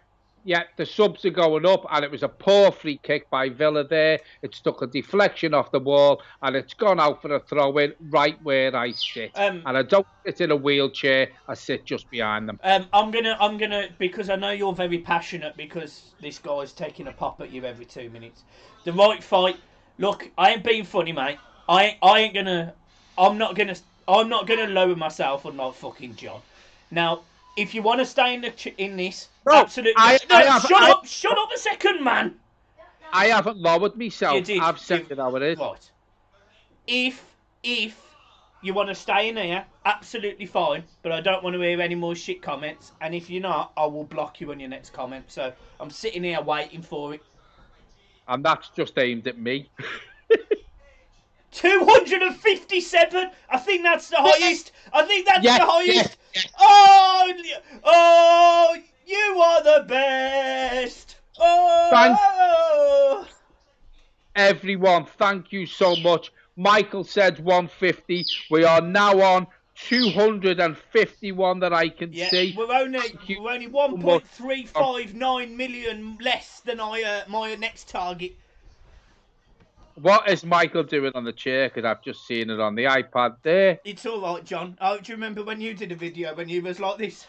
Yeah, the subs are going up, and it was a poor free kick by Villa there. It stuck a deflection off the wall, and it's gone out for a throw-in right where I sit. And I don't sit in a wheelchair; I sit just behind them. I'm gonna, because I know you're very passionate, because this guy's taking a pop at you every 2 minutes. The right fight. Look, I ain't being funny, mate. I'm not gonna lower myself unlike fucking John. Now, if you want to stay in this, no, absolutely. Shut up a second, man. I haven't lowered myself. You did. I've said it how it is. Right. If you want to stay in here, absolutely fine. But I don't want to hear any more shit comments. And if you're not, I will block you on your next comment. So I'm sitting here waiting for it. And that's just aimed at me. 257. I think that's the highest. I think that's the highest. Yes. Oh, you are the best. Oh. Everyone, thank you so much. Michael said 150. We are now on 251 that I can see. We're only 1.359 million less than my next target. What is Michael doing on the chair? Because I've just seen it on the iPad there. It's all right, John. Oh, do you remember when you did a video when you was like this?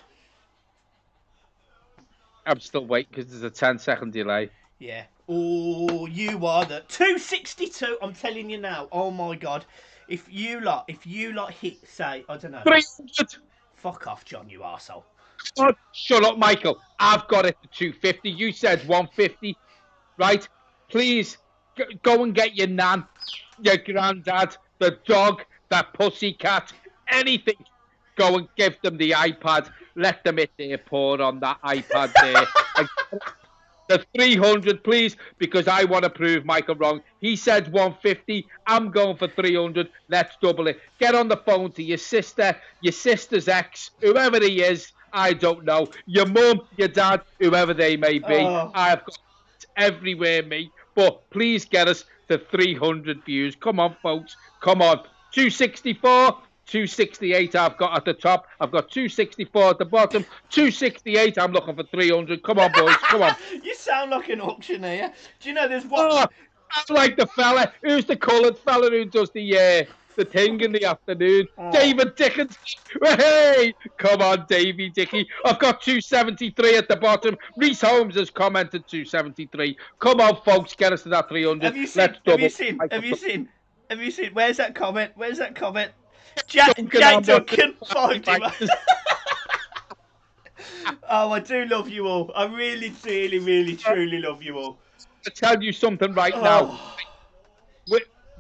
I'm still waiting because there's a 10-second delay. Yeah. Oh, you are the 262. I'm telling you now. Oh my God. If you lot hit, say, I don't know. 300. Fuck off, John, you arsehole. Oh, shut up, Michael. I've got it to 250. You said 150, right? Please go and get your nan, your granddad, the dog, that pussycat, anything. Go and give them the iPad. Let them hit their paw on that iPad there. The 300, please, because I want to prove Michael wrong. He said 150. I'm going for 300. Let's double it. Get on the phone to your sister, your sister's ex, whoever he is. I don't know. Your mum, your dad, whoever they may be. Oh. I've got it everywhere, me. But please get us to 300 views. Come on, folks. Come on. 264. 268 I've got at the top. I've got 264 at the bottom. 268. I'm looking for 300. Come on, boys. Come on. You sound like an auctioneer. Do you know there's one? Oh, I'm like the fella. Who's the coloured fella who does the thing in the afternoon? Oh. David Dickens. Hey, come on, Davy Dicky. I've got 273 at the bottom. Reese Holmes has commented 273. Come on, folks. Get us to that 300. Have you seen? Where's that comment? Jack Duncan, 5 Oh, I do love you all. I really, really, really, truly love you all. To tell you something right now.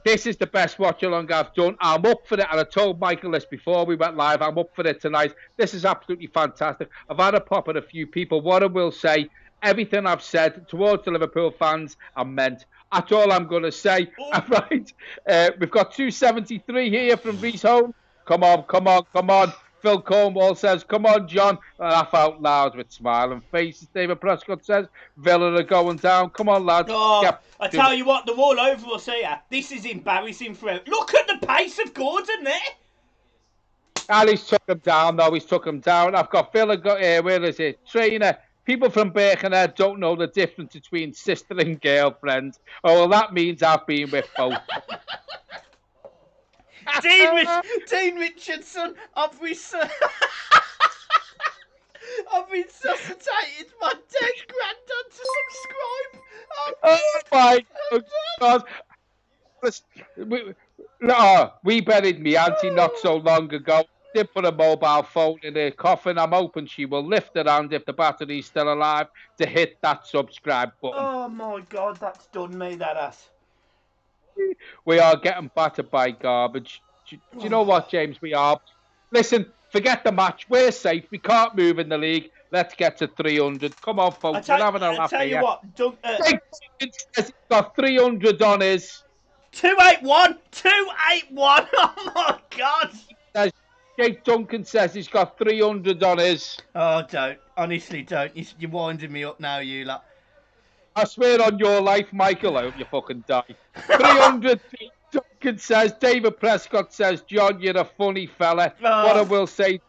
This is the best watch along I've done. I'm up for it, and I told Michael this before we went live. I'm up for it tonight. This is absolutely fantastic. I've had a pop at a few people. What I will say, everything I've said towards the Liverpool fans, I meant. That's all I'm going to say. Right? We've got 273 here from Reese Holmes. Come on. Phil Cornwall says, come on, John. Laugh out loud with smiling faces. David Prescott says, Villa are going down. Come on, lads. Oh, I tell you what, they're all over us here. This is embarrassing for him. Look at the pace of Gordon there. Ali's took him down, though. He's took him down. I've got Villa, where is it? Trainer. People from Birkenhead don't know the difference between sister and girlfriend. Oh, well, that means I've been with both. Dean Richardson, I've resuscitated my dead granddad to subscribe. Oh my God. We buried me auntie not so long ago. Did put a mobile phone in her coffin. I'm hoping she will lift her hand if the battery's still alive to hit that subscribe button. Oh my God, that's done me, that ass. We are getting battered by garbage. Do you know what, James? We are. Listen, forget the match. We're safe. We can't move in the league. Let's get to 300. Come on, folks. We're having a laugh here. I tell you what, Doug, he's got 300 on his. 281. 281. Oh my God. Jake Duncan says he's got 300 on his. Oh, don't. Honestly, don't. You're winding me up now, you lot. I swear on your life, Michael, I hope you fucking die. 300. Duncan says, David Prescott says, John, you're a funny fella. Oh. What I will say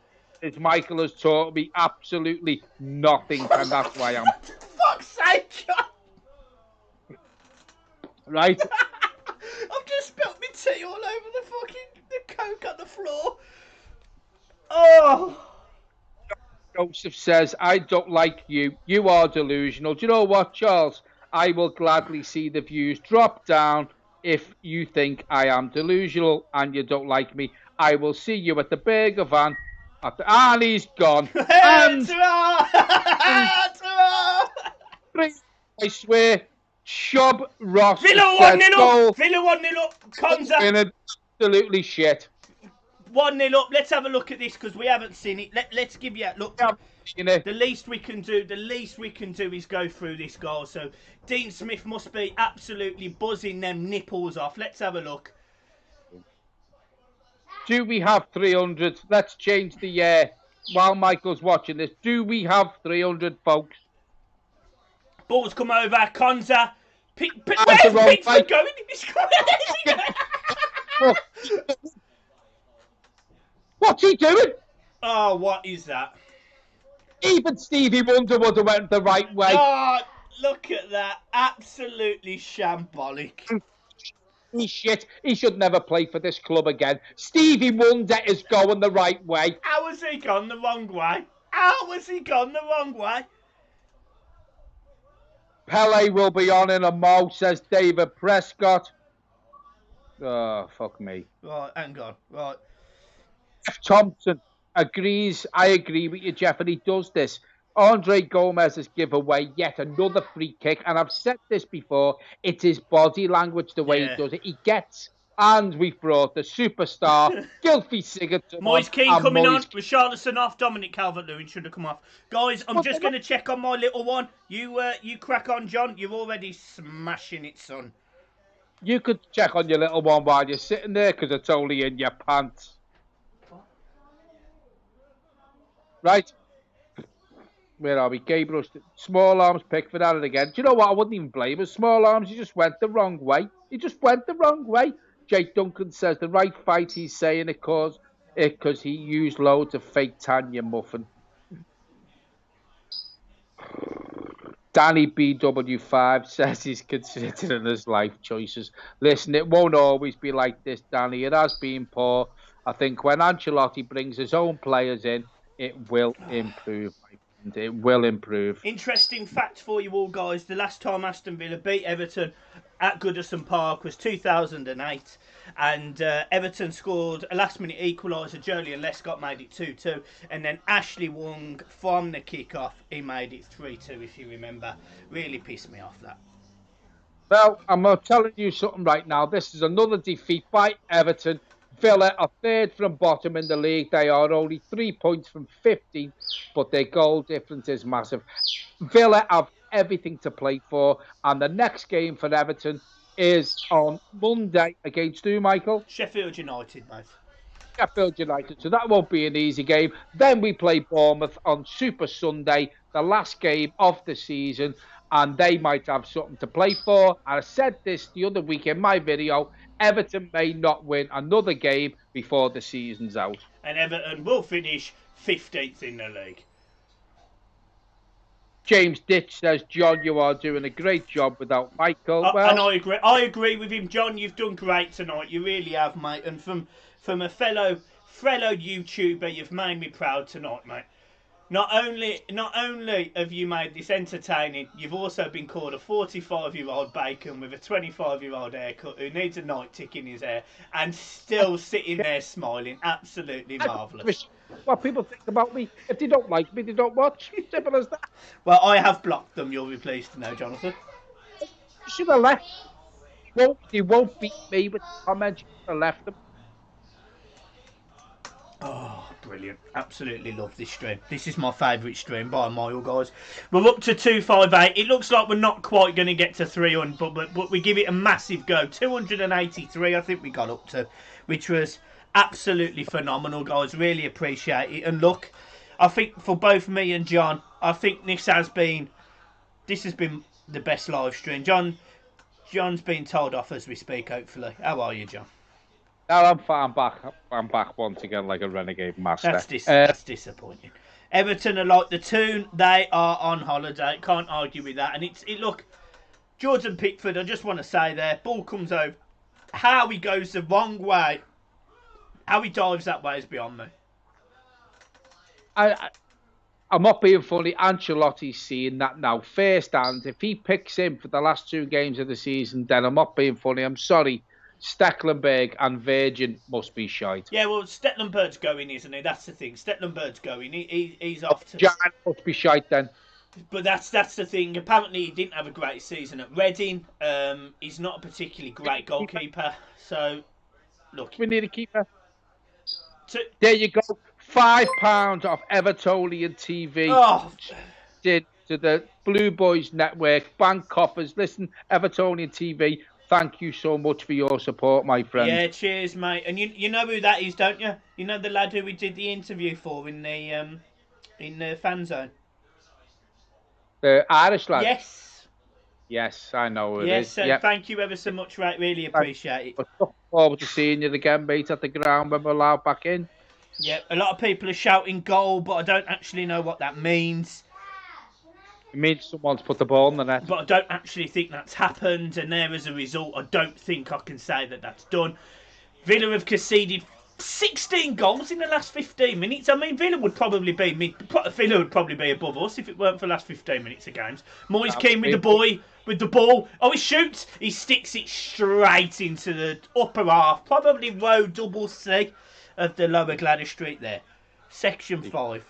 is Michael has taught me absolutely nothing, and that's why I'm... Fuck's sake, John. Right? I've just spilled my tea all over the coke on the floor. Oh. Joseph says, I don't like you. You are delusional. Do you know what, Charles? I will gladly see the views drop down if you think I am delusional and you don't like me. I will see you at the burger van. And he's gone. And I swear, Shob Ross. Villa 1-0 up. Villa 1-0 up. Konza. Absolutely shit. 1-0 up. Let's have a look at this because we haven't seen it. Let's give you a look. The least we can do is go through this goal. So Dean Smith must be absolutely buzzing them nipples off. Let's have a look. Do we have 300? Let's change the while Michael's watching this. Do we have 300, folks? Ball's come over. Konza. Where's Pickford going? He's going. What's he doing? Oh, what is that? Even Stevie Wonder would have went the right way. Oh, look at that. Absolutely shambolic. He's shit. He should never play for this club again. Stevie Wonder is going the right way. How has he gone the wrong way? How has he gone the wrong way? Pele will be on in a mo, says David Prescott. Oh, fuck me. Right, hang on. Right. Jeff Thompson agrees. I agree with you, Jeff, and he does this. Andre Gomez has given away yet another free kick, and I've said this before. It's his body language, the way he does it. He gets, and we've brought the superstar, Gylfi Sigurdsson. Moise Keane coming on. Richarlison off. Dominic Calvert-Lewin should have come off. Guys, I'm just going to check on my little one. You crack on, John. You're already smashing it, son. You could check on your little one while you're sitting there, because it's only in your pants. Right. Where are we? Gabriel, small arms, Pickford at it again. Do you know what? I wouldn't even blame him. Small arms, he just went the wrong way. He just went the wrong way. Jake Duncan says the right fight, he's saying it because he used loads of fake Tanya muffin. Danny BW5 says he's considering his life choices. Listen, it won't always be like this, Danny. It has been poor. I think when Ancelotti brings his own players in, it will improve. It will improve. Interesting fact for you all, guys. The last time Aston Villa beat Everton at Goodison Park was 2008. And Everton scored a last-minute equaliser. Joleon Lescott made it 2-2. And then Ashley Wong, from the kick-off, he made it 3-2, if you remember. Really pissed me off, that. Well, I'm telling you something right now. This is another defeat by Everton. Villa are third from bottom in the league. They are only 3 points from 15, but their goal difference is massive. Villa have everything to play for, and the next game for Everton is on Monday against who, Michael? Sheffield United, mate. Sheffield United, so that won't be an easy game. Then we play Bournemouth on Super Sunday, the last game of the season, and they might have something to play for. I said this the other week in my video. Everton may not win another game before the season's out. And Everton will finish 15th in the league. James Ditch says, John, you are doing a great job without Michael. Well, and I agree. I agree with him, John. You've done great tonight. You really have, mate. And from a fellow YouTuber, you've made me proud tonight, mate. Not only have you made this entertaining, you've also been called a 45-year-old bacon with a 25-year-old haircut who needs a night tick in his hair and still sitting there smiling. Absolutely marvellous. What people think about me, if they don't like me, they don't watch. Simple as that. Well, I have blocked them, you'll be pleased to know, Jonathan. You should have left. They won't beat me with comments. You should have left them. Oh, brilliant. Absolutely love this stream. This is my favourite stream by a mile, guys. We're up to 258. It looks like we're not quite going to get to 300, but we give it a massive go. 283, I think we got up to, which was absolutely phenomenal, guys. Really appreciate it. And look, I think for both me and John, I think this has been the best live stream. John's been told off as we speak, hopefully. How are you, John? No, I'm fine. I'm back once again like a renegade master. That's disappointing. Everton are like the tune. They are on holiday. Can't argue with that. And look, Jordan Pickford, I just want to say there, ball comes over. How he goes the wrong way, how he dives that way is beyond me. I'm not being funny. Ancelotti's seeing that now firsthand. If he picks him for the last 2 games of the season, then I'm not being funny. I'm sorry. Stecklenberg and Virgin must be shite. Yeah, well, Stecklenberg's going, isn't he? That's the thing. Stecklenberg's going. He's off to... Jan must be shite then. But that's the thing. Apparently, he didn't have a great season at Reading. He's not a particularly great goalkeeper. So, look. We need a keeper. There you go. £5 off Evertonian TV. Oh. Did to the Blue Boys Network. Bank coffers. Listen, Evertonian TV. Thank you so much for your support, my friend. Yeah, cheers, mate. And you know who that is, don't you? You know the lad who we did the interview for in the fan zone. The Irish lad. Yes. Yes, I know who it yes, is. so Yep. Thank you ever so much, right? Really appreciate it. I look forward to seeing you again, mate, at the ground when we're allowed back in. Yeah, a lot of people are shouting goal, but I don't actually know what that means. It means someone's put the ball in the net. But I don't actually think that's happened, and there as a result, I don't think I can say that that's done. Villa have conceded 16 goals in the last 15 minutes. I mean, Villa would probably be above us if it weren't for the last 15 minutes of games. Moyes Keane with the ball. Oh, he shoots. He sticks it straight into the upper half, probably row double C of the lower Gladys Street there. Section 5.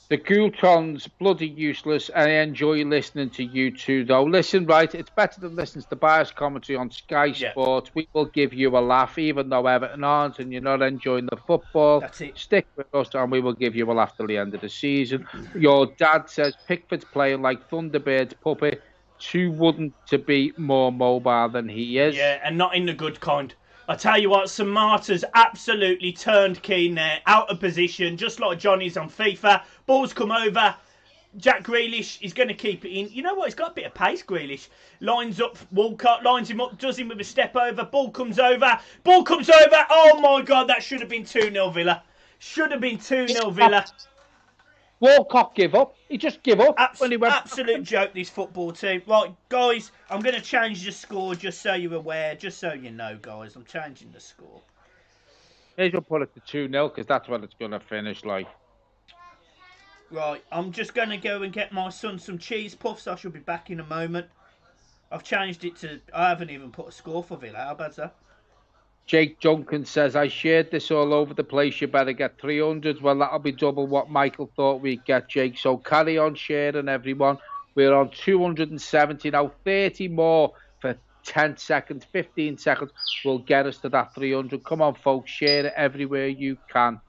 The Gultons, bloody useless. I enjoy listening to you two, though. Listen, right, it's better than listening to the biased commentary on Sky Sports. We will give you a laugh, even though Everton aren't and you're not enjoying the football. That's it. Stick with us and we will give you a laugh till the end of the season. Your dad says Pickford's playing like Thunderbird's puppet. Too wooden to be more mobile than he is. Yeah, and not in the good kind. I tell you what, Samata's absolutely turned Keane there, out of position, just like Johnny's on FIFA. Ball's come over. Jack Grealish is going to keep it in. You know what? He's got a bit of pace, Grealish. Lines up, Walcott lines him up, does him with a step over. Ball comes over. Oh my God, that should have been 2-0 Villa. Should have been 2-0 Villa. Walcott give up. He just give up when he went. Absolute joke, this football team. Right, guys, I'm going to change the score just so you're aware, just so you know, guys. I'm changing the score. May as well put it to 2-0 because that's what it's going to finish like. Right, I'm just going to go and get my son some cheese puffs. I shall be back in a moment. I've changed it to... I haven't even put a score for Villa. How bad's that? Jake Duncan says, I shared this all over the place. You better get 300. Well, that'll be double what Michael thought we'd get, Jake. So carry on sharing, everyone. We're on 270 now. 30 more for 10 seconds, 15 seconds will get us to that 300. Come on, folks. Share it everywhere you can.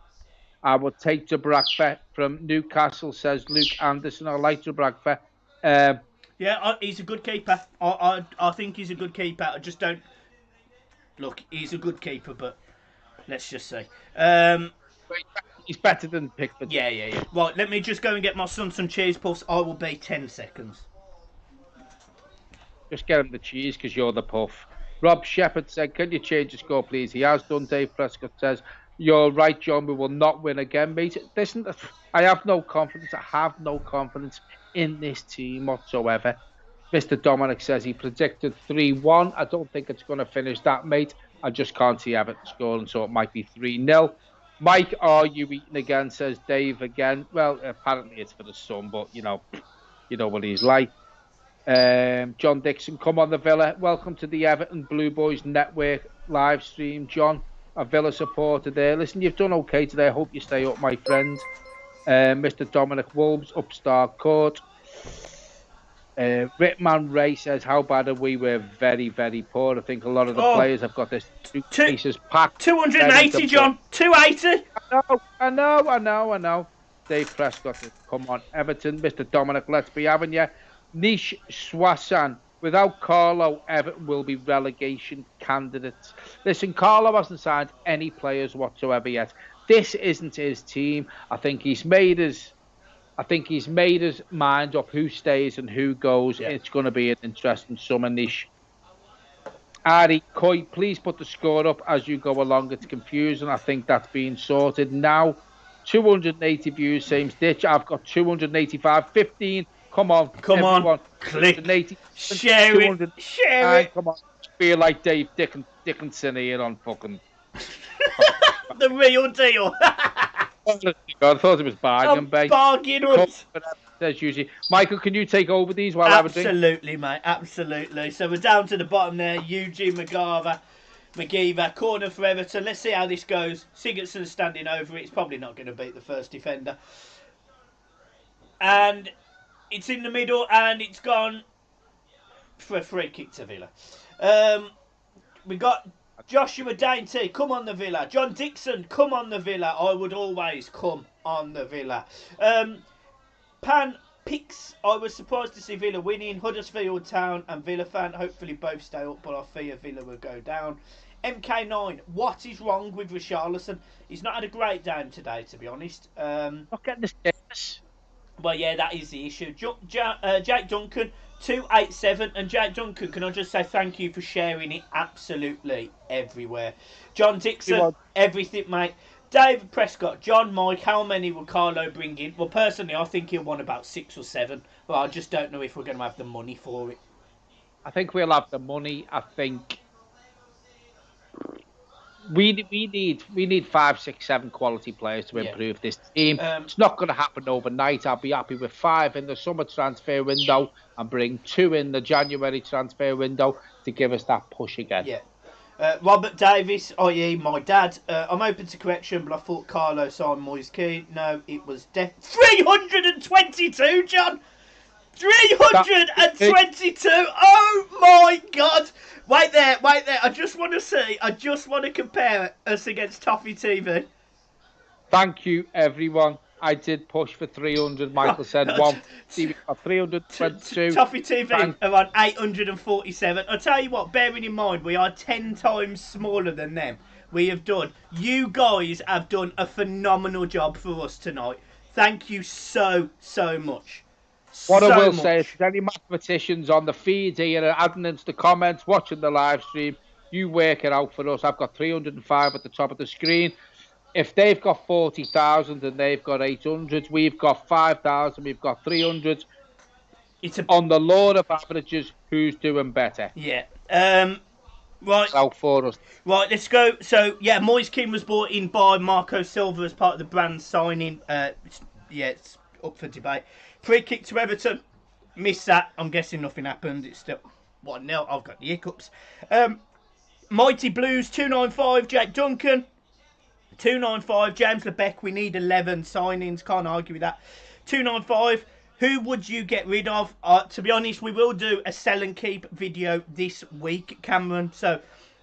I will take Dubravka from Newcastle, says Luke Anderson. I like Dubravka. Yeah, he's a good keeper. I think he's a good keeper. I just don't... Look, he's a good keeper, but let's just say. He's better than Pickford. Yeah. Right, let me just go and get my son some cheese puffs. I will be 10 seconds. Just get him the cheese because you're the puff. Rob Shepherd said, can you change the score, please? He has done. Dave Prescott says, you're right, John. We will not win again, mate. Listen, I have no confidence. I have no confidence in this team whatsoever. Mr. Dominic says he predicted 3-1. I don't think it's going to finish that, mate. I just can't see Everton scoring, so it might be 3-0. Mike, are you eating again, says Dave again. Well, apparently it's for the son, but, you know what he's like. John Dixon, come on the Villa. Welcome to the Everton Blue Boys Network live stream, John. A Villa supporter there. Listen, you've done okay today. I hope you stay up, my friend. Mr. Dominic Wolves, Upstart Court. Ritman Ray says, how bad are we? We're very, very poor. I think a lot of the players have got this suitcases packed. 280, John. 280. I know. Dave Prescott says, come on, Everton. Mr. Dominic, let's be having you. Nish Swasan, without Carlo, Everton will be relegation candidates. Listen, Carlo hasn't signed any players whatsoever yet. This isn't his team. I think he's made his mind up who stays and who goes. Yeah. It's going to be an interesting summer, Nish. Ari Coy, please put the score up as you go along. It's confusing. I think that's being sorted now. 280 views, same stitch. I've got 285. 15. Come on. Click. Share it. Come on. Feel like Dave Dickinson here on fucking... The real deal. I thought it was bargain bait. Bargain hunt. As usually. Michael, can you take over these while Absolutely, mate. Absolutely. So we're down to the bottom there. Eugene McGeever, corner for Everton. Let's see how this goes. Sigurdsson's standing over it. It's probably not going to beat the first defender. And it's in the middle, and it's gone for a free kick to Villa. We got Joshua Dainty, come on the Villa. John Dixon, come on the Villa. I would always come on the Villa. Pan Pix, I was surprised to see Villa winning. Huddersfield Town and Villa fan, hopefully both stay up, but I fear Villa will go down. MK9, what is wrong with Richarlison? He's not had a great game today, to be honest. Not getting the stairs. Well, yeah, that is the issue. Jake Duncan, 287. And Jake Duncan, can I just say thank you for sharing it absolutely everywhere. John Dixon, everything, mate. David Prescott, John, Mike, how many will Carlo bring in? Well, personally, I think he'll want about 6 or 7, but I just don't know if we're going to have the money for it. I think we'll have the money. I think we need 5, 6, 7 quality players to improve this team. It's not going to happen overnight. I'll be happy with 5 in the summer transfer window and bring 2 in the January transfer window to give us that push again. Yeah. Robert Davis, i.e. my dad. I'm open to correction, but I thought Carlo signed Moise Keane. No, it was 322, John. 322. Oh my God. Wait there. I just want to compare us against Toffee TV. Thank you, everyone. I did push for 300. Michael said 322. Toffee TV are on 847. I'll tell you what, bearing in mind, we are 10 times smaller than them. You guys have done a phenomenal job for us tonight. Thank you so much. What I will say is, if there's any mathematicians on the feed here, adding into the comments, watching the live stream, you work it out for us. I've got 305 at the top of the screen. If they've got 40,000 and they've got 800, we've got 5,000, we've got 300. On the law of averages, who's doing better? Yeah. Right. Out for us. Right, let's go. So, yeah, Moise Keane was brought in by Marco Silva as part of the brand signing. It's up for debate. Free kick to Everton. Missed that. I'm guessing nothing happened. It's still 1-0. I've got the hiccups. Mighty Blues, 295. Jake Duncan. 295. James Lebec. We need 11 signings. Can't argue with that. 295. Who would you get rid of? To be honest, we will do a sell and keep video this week, Cameron. So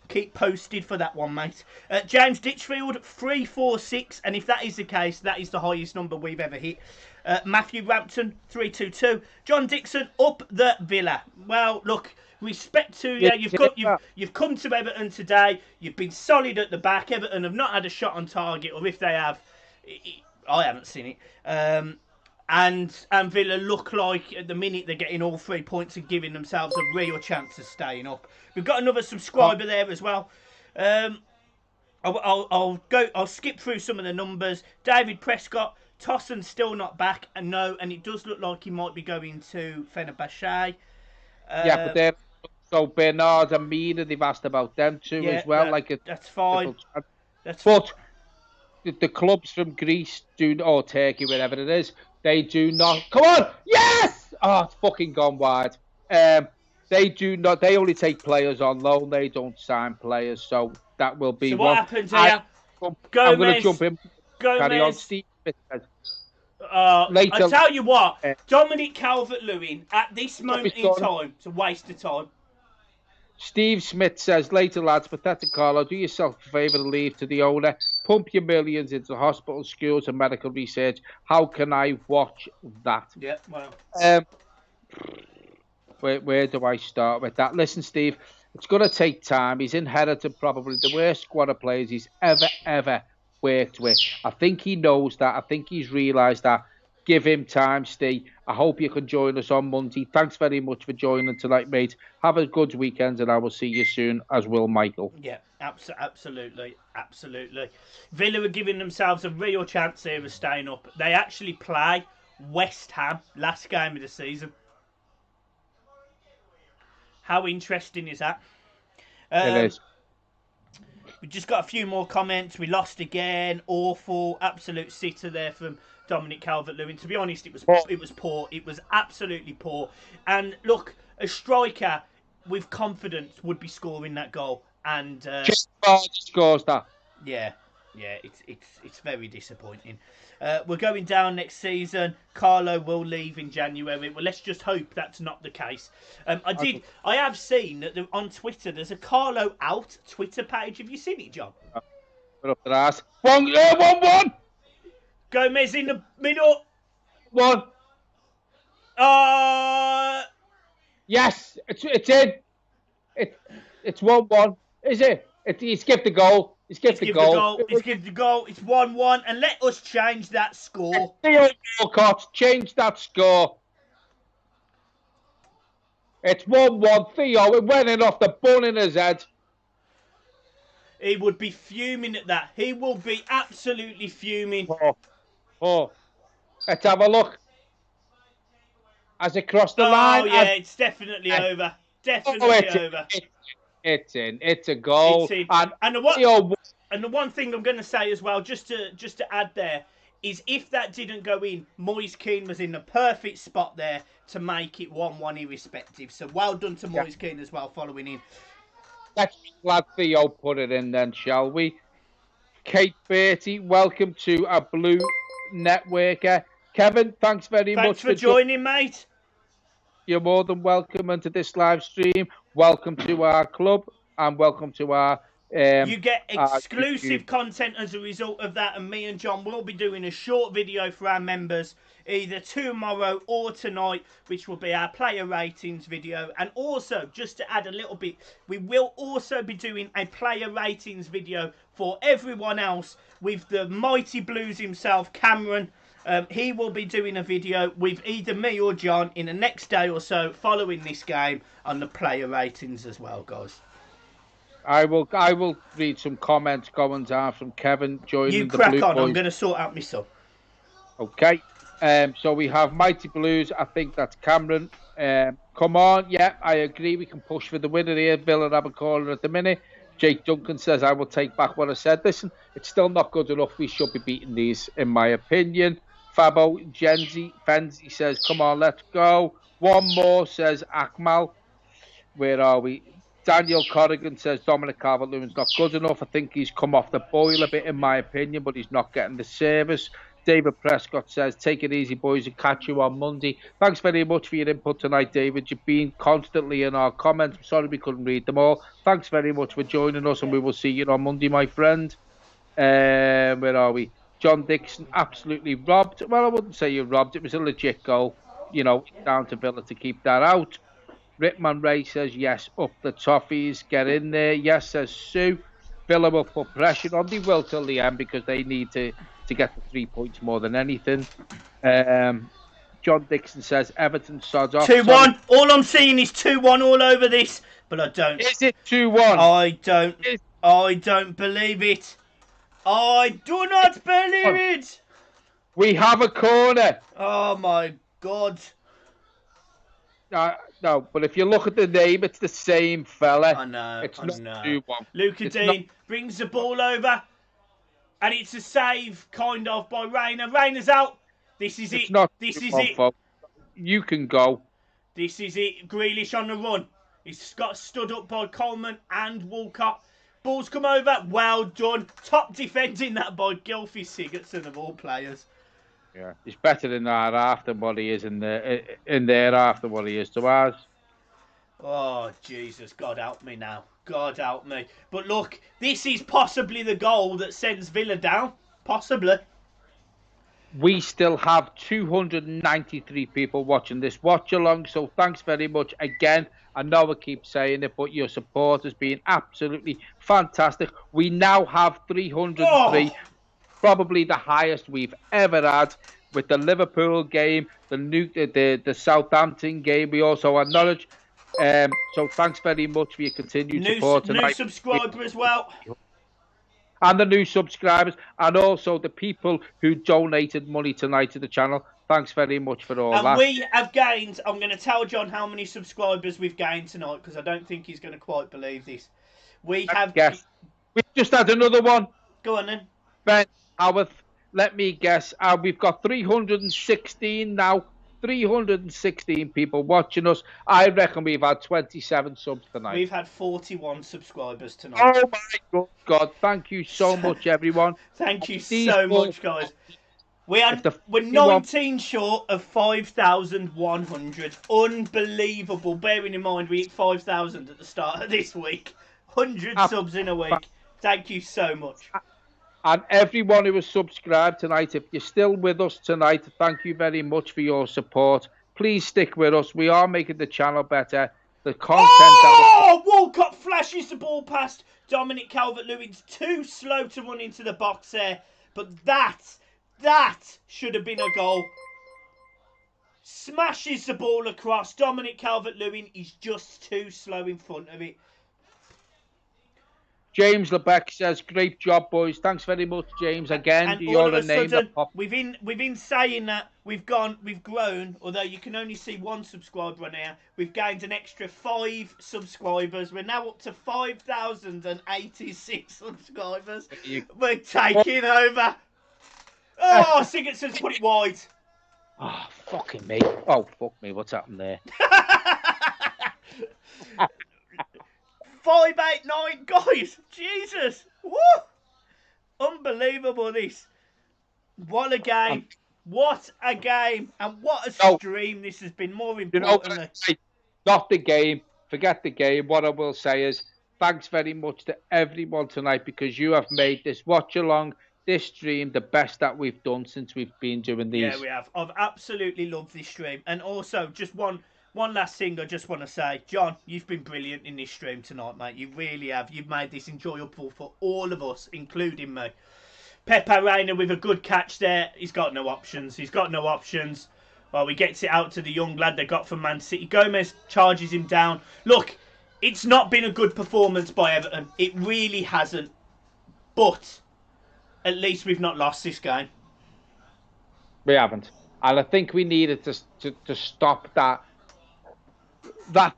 keep posted for that one, mate. James Ditchfield, 346. And if that is the case, that is the highest number we've ever hit. Matthew Rampton, 322. John Dixon, up the Villa. Well, look, respect to you. You've come to Everton today. You've been solid at the back. Everton have not had a shot on target, or if they have, I haven't seen it. And Villa look like at the minute they're getting all 3 points and giving themselves a real chance of staying up. We've got another subscriber there as well. I'll skip through some of the numbers. David Prescott, Tosson's still not back, and it does look like he might be going to Fenerbahce. But they're so Bernard and Mina, they've asked about them too as well. That's fine. But the clubs from Greece or Turkey, wherever it is, they do not. Come on, yes! Oh, it's fucking gone wide. They do not. They only take players on loan. They don't sign players, so that will be. So what happens here? I'm going to jump in. Carry on, Steve. I tell you what, Dominic Calvert-Lewin at this moment in time, it's a waste of time. Steve Smith says, later lads, pathetic Carlo, do yourself a favour and leave to the owner. Pump your millions into hospitals, schools and medical research. How can I watch that? Yeah, well. Where do I start with that? Listen, Steve, it's going to take time. He's inherited probably the worst squad of players he's ever worked with. I think he knows that. I think he's realised that. Give him time, Steve. I hope you can join us on Monday. Thanks very much for joining tonight, mate. Have a good weekend, and I will see you soon, as will Michael. Yeah, absolutely. Villa are giving themselves a real chance here of staying up. They actually play West Ham last game of the season. How interesting is that? It is. We just got a few more comments. We lost again. Awful. Absolute sitter there from Dominic Calvert-Lewin. To be honest, it was poor. It was absolutely poor. And look, a striker with confidence would be scoring that goal. And just scores that. Yeah, it's very disappointing. We're going down next season. Carlo will leave in January. Well, let's just hope that's not the case. I have seen that on Twitter there's a Carlo out Twitter page. Have you seen it, John? Put up the ass. 1-1. Gomez in the middle. 1. Yes, it's in. It's 1-1. Is it? He's skipped the goal. He's skipped the goal. He's skipped the goal. It's 1-1, and let us change that score. Theo Walcott, change that score. It's 1-1. Theo, it went in off the bun in his head. He would be fuming at that. He will be absolutely fuming. Oh, let's have a look. Has it crossed the Oh, line? yeah, it's definitely over. Definitely over. It's in. It's a goal. It's in. And And the one thing I'm going to say as well, just to add there, is if that didn't go in, Moise Keane was in the perfect spot there to make it 1-1 irrespective. So well done to Moise Keane as well, following in. let's be glad Theo put it in then, shall we? Kate Bertie, welcome to our Blue Networker. Kevin, thanks very much Thanks for joining, mate. You're more than welcome into this live stream. Welcome to our club and welcome to our you get exclusive YouTube. content as a result of that, and me and John will be doing a short video for our members either tomorrow or tonight, which will be our player ratings video. And also, just to add a little bit, we will also be doing a player ratings video for everyone else with the mighty Blues himself, Cameron. He will be doing a video with either me or John in the next day or so following this game on the player ratings as well, guys. I will read some comments going down from Kevin joining you the crack Blue on. Boys. I'm going to sort out my son. Okay. So we have Mighty Blues. I think that's Cameron. Come on. Yeah, I agree. We can push for the winner here. Villa have a corner at the minute. Jake Duncan says, I will take back what I said. Listen, it's still not good enough. We should be beating these, in my opinion. Fabo Fenzi says, come on, let's go. One more, says Akmal. Where are we? Daniel Corrigan says Dominic Calvert-Lewin's not good enough. I think he's come off the boil a bit, in my opinion, but he's not getting the service. David Prescott says, take it easy, boys, and catch you on Monday. Thanks very much for your input tonight, David. You've been constantly in our comments. I'm sorry we couldn't read them all. Thanks very much for joining us, and we will see you on Monday, my friend. Where are we? John Dixon, absolutely robbed. Well, I wouldn't say you robbed. It was a legit goal. You know, down to Villa to keep that out. Rickman Ray says, yes, up the toffees, get in there. Yes, says Sue. Villa will put pressure on. They will till the end because they need to get the 3 points more than anything. John Dixon says, Everton sods off. 2-1. All I'm seeing is 2-1 all over this, but I don't. Is it 2-1? I don't believe it. I do not believe it. We have a corner. Oh, my God. No, but if you look at the name, it's the same fella. I know. It's not 2-1. Luca Dean brings the ball over, and it's a save, kind of, by Rayner. Rayner's out. This is it. This is it. Folks. You can go. This is it. Grealish on the run. He's got stood up by Coleman and Walcott. Ball's come over. Well done. Top defending that by Gylfi Sigurdsson of all players. Yeah, he's better in our half than what he is in their half than what he is to ours. Oh, Jesus. God help me now. God help me. But look, this is possibly the goal that sends Villa down. Possibly. We still have 293 people watching this watch along, so thanks very much again. I know I keep saying it, but your support has been absolutely fantastic. We now have 303. Probably the highest we've ever had with the Liverpool game, the Southampton game. We also had Norwich. So thanks very much for your continued support tonight. New subscriber as well. And the new subscribers, and also the people who donated money tonight to the channel. Thanks very much for all that. And we have gained, I'm going to tell John how many subscribers we've gained tonight, because I don't think he's going to quite believe this. We just had another one. Go on then. Ben Howarth, let me guess. We've got 316 now. 316 people watching us. I reckon we've had 27 subs tonight. We've had 41 subscribers tonight. Oh my God. Thank you so much, everyone. Thank you so much, guys. We're 19 short of 5,100. Unbelievable. Bearing in mind we hit 5,000 at the start of this week. 100 subs in a week. Thank you so much. And everyone who has subscribed tonight, if you're still with us tonight, thank you very much for your support. Please stick with us. We are making the channel better. The content Walcott flashes the ball past Dominic Calvert-Lewin's too slow to run into the box there. But that should have been a goal. Smashes the ball across. Dominic Calvert-Lewin is just too slow in front of it. James Lebeck says, "Great job, boys. Thanks very much, James. Again, And all you're of a a name that sudden, popped. within saying that, we've grown. Although you can only see one subscriber on here, we've gained an extra 5 subscribers. We're now up to 5,086 subscribers. We're taking over. Oh, Sigurdsson's put it wide. Oh, fucking me. Oh, fuck me. What's happened there? 589 guys. Jesus. Woo! Unbelievable this. What a game. What a game. And what a stream this has been, more You know, importantly. not the game. Forget the game. What I will say is thanks very much to everyone tonight because you have made this watch along, this stream, the best that we've done since we've been doing these. Yeah, we have. I've absolutely loved this stream. And also, just one last thing I just want to say. John, you've been brilliant in this stream tonight, mate. You really have. You've made this enjoyable for all of us, including me. Pepe Reina with a good catch there. He's got no options. Well, he gets it out to the young lad they got from Man City. Gomez charges him down. Look, it's not been a good performance by Everton. It really hasn't. But at least we've not lost this game. We haven't. And I think we needed to stop that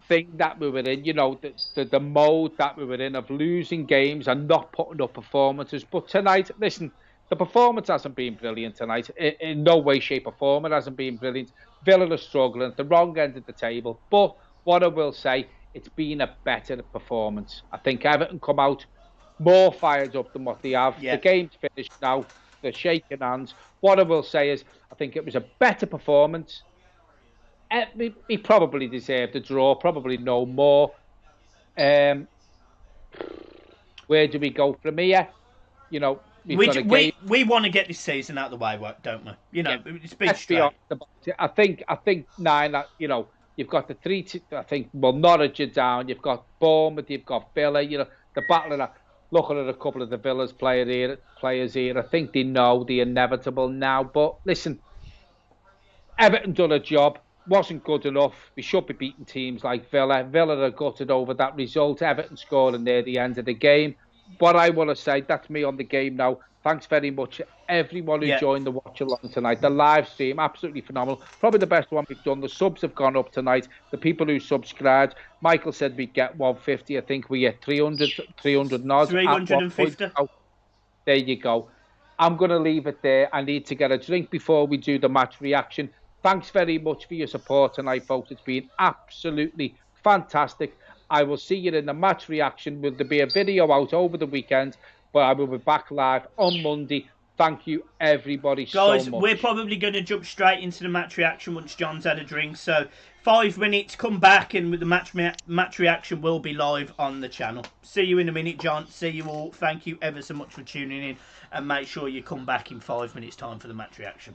thing that we were in, you know, the mode that we were in of losing games and not putting up performances. But tonight, listen, the performance hasn't been brilliant tonight. In no way, shape or form, it hasn't been brilliant. Villa are struggling at the wrong end of the table. But what I will say, it's been a better performance. I think Everton come out more fired up than what they have. Yeah. The game's finished now. They're shaking hands. What I will say is, I think it was a better performance. He probably deserved a draw, probably no more. Where do we go from here? You know, we want to get this season out of the way, don't we? You know, yeah. It's been straight. I think 9. You know, you've got the 3. I think Norwich are down. You've got Bournemouth. You've got Villa. You know, the battle of that. Looking at a couple of the Villa's players here, I think they know the inevitable now. But listen, Everton done a job. Wasn't good enough. We should be beating teams like Villa. Villa are gutted over that result. Everton scoring near the end of the game. What I want to say, that's me on the game now. Thanks very much to everyone who joined the watch along tonight. The live stream, absolutely phenomenal. Probably the best one we've done. The subs have gone up tonight. The people who subscribed. Michael said we'd get 150. I think we get 300 nods. 350. There you go. I'm going to leave it there. I need to get a drink before we do the match reaction. Thanks very much for your support tonight, folks. It's been absolutely fantastic. I will see you in the match reaction. Will there be a video out over the weekend? But I will be back live on Monday. Thank you, everybody, guys, so much. We're probably going to jump straight into the match reaction once John's had a drink. So 5 minutes, come back, and with the match reaction will be live on the channel. See you in a minute, John. See you all. Thank you ever so much for tuning in. And make sure you come back in 5 minutes' time for the match reaction.